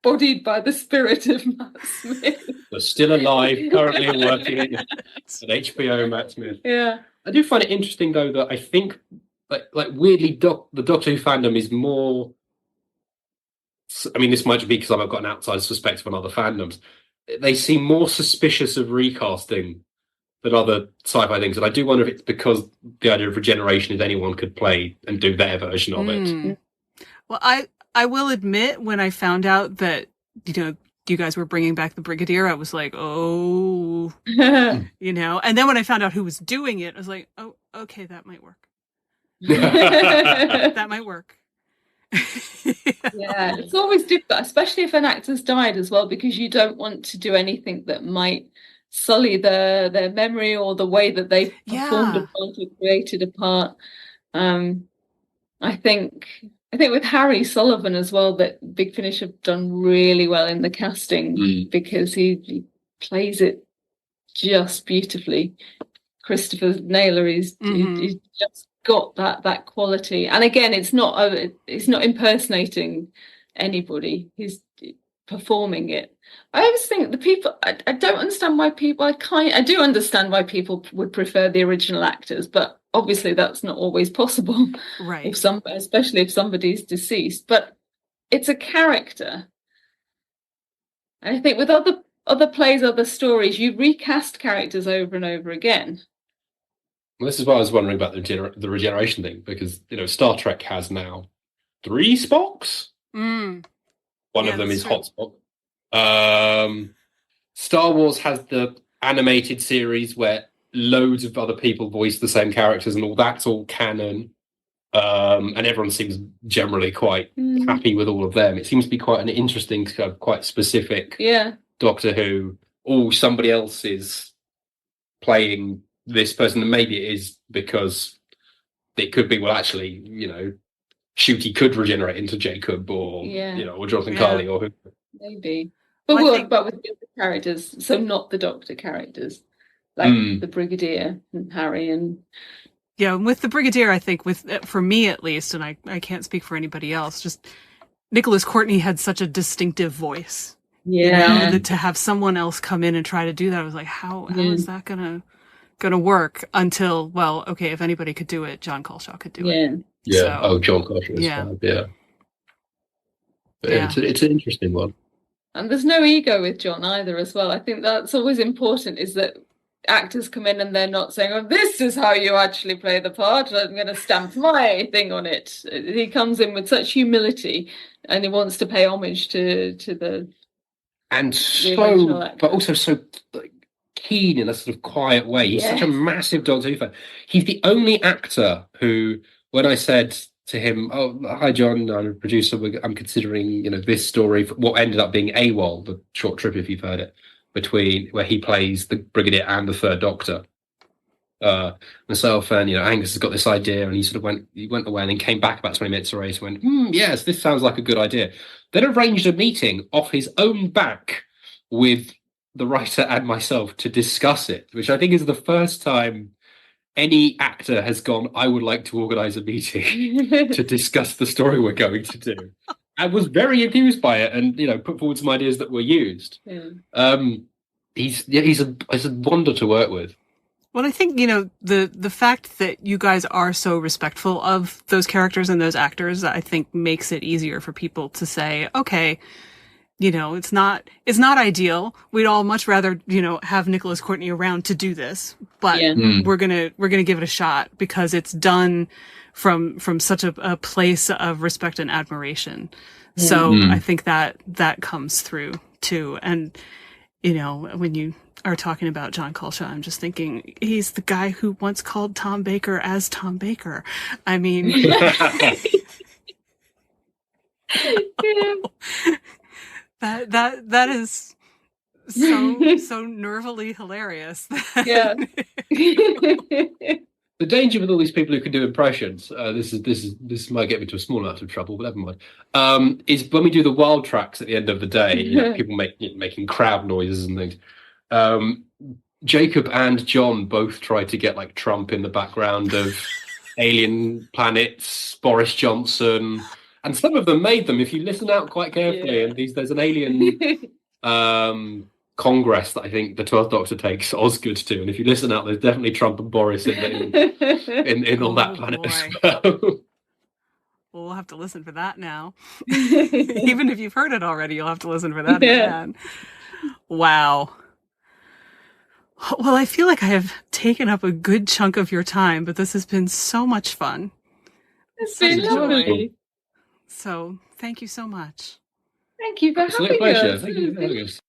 bodied by the spirit of Matt Smith. But still alive, currently working at HBO, Matt Smith. Yeah. I do find it interesting, though, that I think, like weirdly, the Doctor Who fandom is more... I mean, this might be because I've got an outsider's perspective on other fandoms. They seem more suspicious of recasting than other sci-fi things. And I do wonder if it's because the idea of regeneration is anyone could play and do their version of it. Well, I will admit, when I found out that, you guys were bringing back the Brigadier, I was like, oh, and then when I found out who was doing it, I was like, oh, okay, that might work. That might work. Yeah, it's always difficult, especially if an actor's died as well, because you don't want to do anything that might sully their memory or the way that they performed a part or created a part. I think with Harry Sullivan as well, that Big Finish have done really well in the casting because he plays it just beautifully. Christopher Naylor is he's just got that quality, and again, it's not impersonating anybody. He's performing it. I always think the people. I don't understand why people. I do understand why people would prefer the original actors, but obviously that's not always possible. Right. Especially if somebody's deceased. But it's a character. And I think with other plays, other stories, you recast characters over and over again. Well, this is why I was wondering about the regeneration thing, because Star Trek has now 3 Spocks. One of them is Hot Spock. Star Wars has the animated series where loads of other people voice the same characters, and that's all canon. And everyone seems generally quite happy with all of them. It seems to be quite an interesting, quite specific Doctor Who. Somebody else is playing this person, and maybe it is because it could be, well, actually, Shooty could regenerate into Jacob or Jonathan Carley or who. Maybe. But with the other characters, so not the Doctor characters, like the Brigadier and Harry and... Yeah, with the Brigadier, I think, for me at least, and I can't speak for anybody else, just Nicholas Courtney had such a distinctive voice. Yeah. To have someone else come in and try to do that, I was like, how is that gonna work? Until, well, okay, if anybody could do it, John Colshaw could do it. Yeah. So, John Colshaw is fab, It's an interesting one. And there's no ego with John either as well. I think that's always important, is that actors come in and they're not saying, oh, this is how you actually play the part, I'm going to stamp my thing on it. He comes in with such humility and he wants to pay homage to the... And but also so keen in a sort of quiet way. He's such a massive Doctor Who fan. He's the only actor who, when I said to him, "Oh, hi John, I'm a producer. I'm considering, this story for what ended up being AWOL, the short trip, if you've heard it, between where he plays the Brigadier and the Third Doctor." Myself and Angus has got this idea, and he went away and then came back about 20 minutes later and went, yes, this sounds like a good idea. Then arranged a meeting off his own back with the writer and myself to discuss it, which I think is the first time any actor has gone, I would like to organise a meeting to discuss the story we're going to do. I was very enthused by it and, put forward some ideas that were used. He's a wonder to work with. Well, I think, the fact that you guys are so respectful of those characters and those actors, I think makes it easier for people to say, okay, it's not ideal. We'd all much rather, have Nicholas Courtney around to do this, but we're going to give it a shot because it's done from such a place of respect and admiration. So I think that comes through too. And, when you are talking about John Colshaw, I'm just thinking he's the guy who once called Tom Baker as Tom Baker. I mean, that is so nervily hilarious. The danger with all these people who can do impressions, this might get me to a small amount of trouble, but never mind. Is when we do the wild tracks at the end of the day, people making crowd noises and things. Jacob and John both tried to get like Trump in the background of Alien Planets, Boris Johnson, and some of them made them. If you listen out quite carefully, and there's an alien Congress that I think the 12th Doctor takes Osgood to, and if you listen out, there's definitely Trump and Boris in on that planet as well. Well, we'll have to listen for that now. Even if you've heard it already, you'll have to listen for that again. Wow. Well, I feel like I have taken up a good chunk of your time, but this has been so much fun. It's been lovely. So, thank you so much. Thank you for having pleasure. us. Thank you for having us.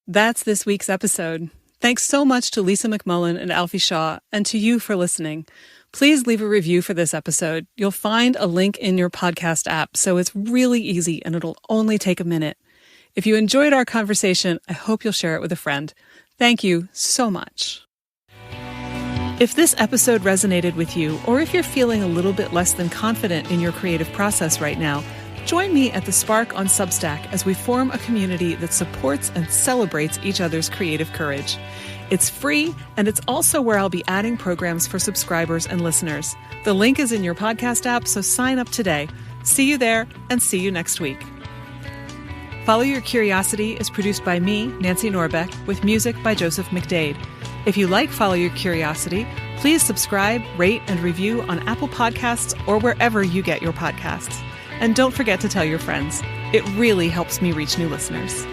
That's this week's episode. Thanks so much to Lisa McMullin and Alfie Shaw, and to you for listening. Please leave a review for this episode. You'll find a link in your podcast app, so it's really easy and it'll only take a minute. If you enjoyed our conversation, I hope you'll share it with a friend. Thank you so much. If this episode resonated with you, or if you're feeling a little bit less than confident in your creative process right now, join me at The Spark on Substack as we form a community that supports and celebrates each other's creative courage. It's free, and it's also where I'll be adding programs for subscribers and listeners. The link is in your podcast app, so sign up today. See you there, and see you next week. Follow Your Curiosity is produced by me, Nancy Norbeck, with music by Joseph McDade. If you like Follow Your Curiosity, please subscribe, rate, and review on Apple Podcasts or wherever you get your podcasts. And don't forget to tell your friends. It really helps me reach new listeners.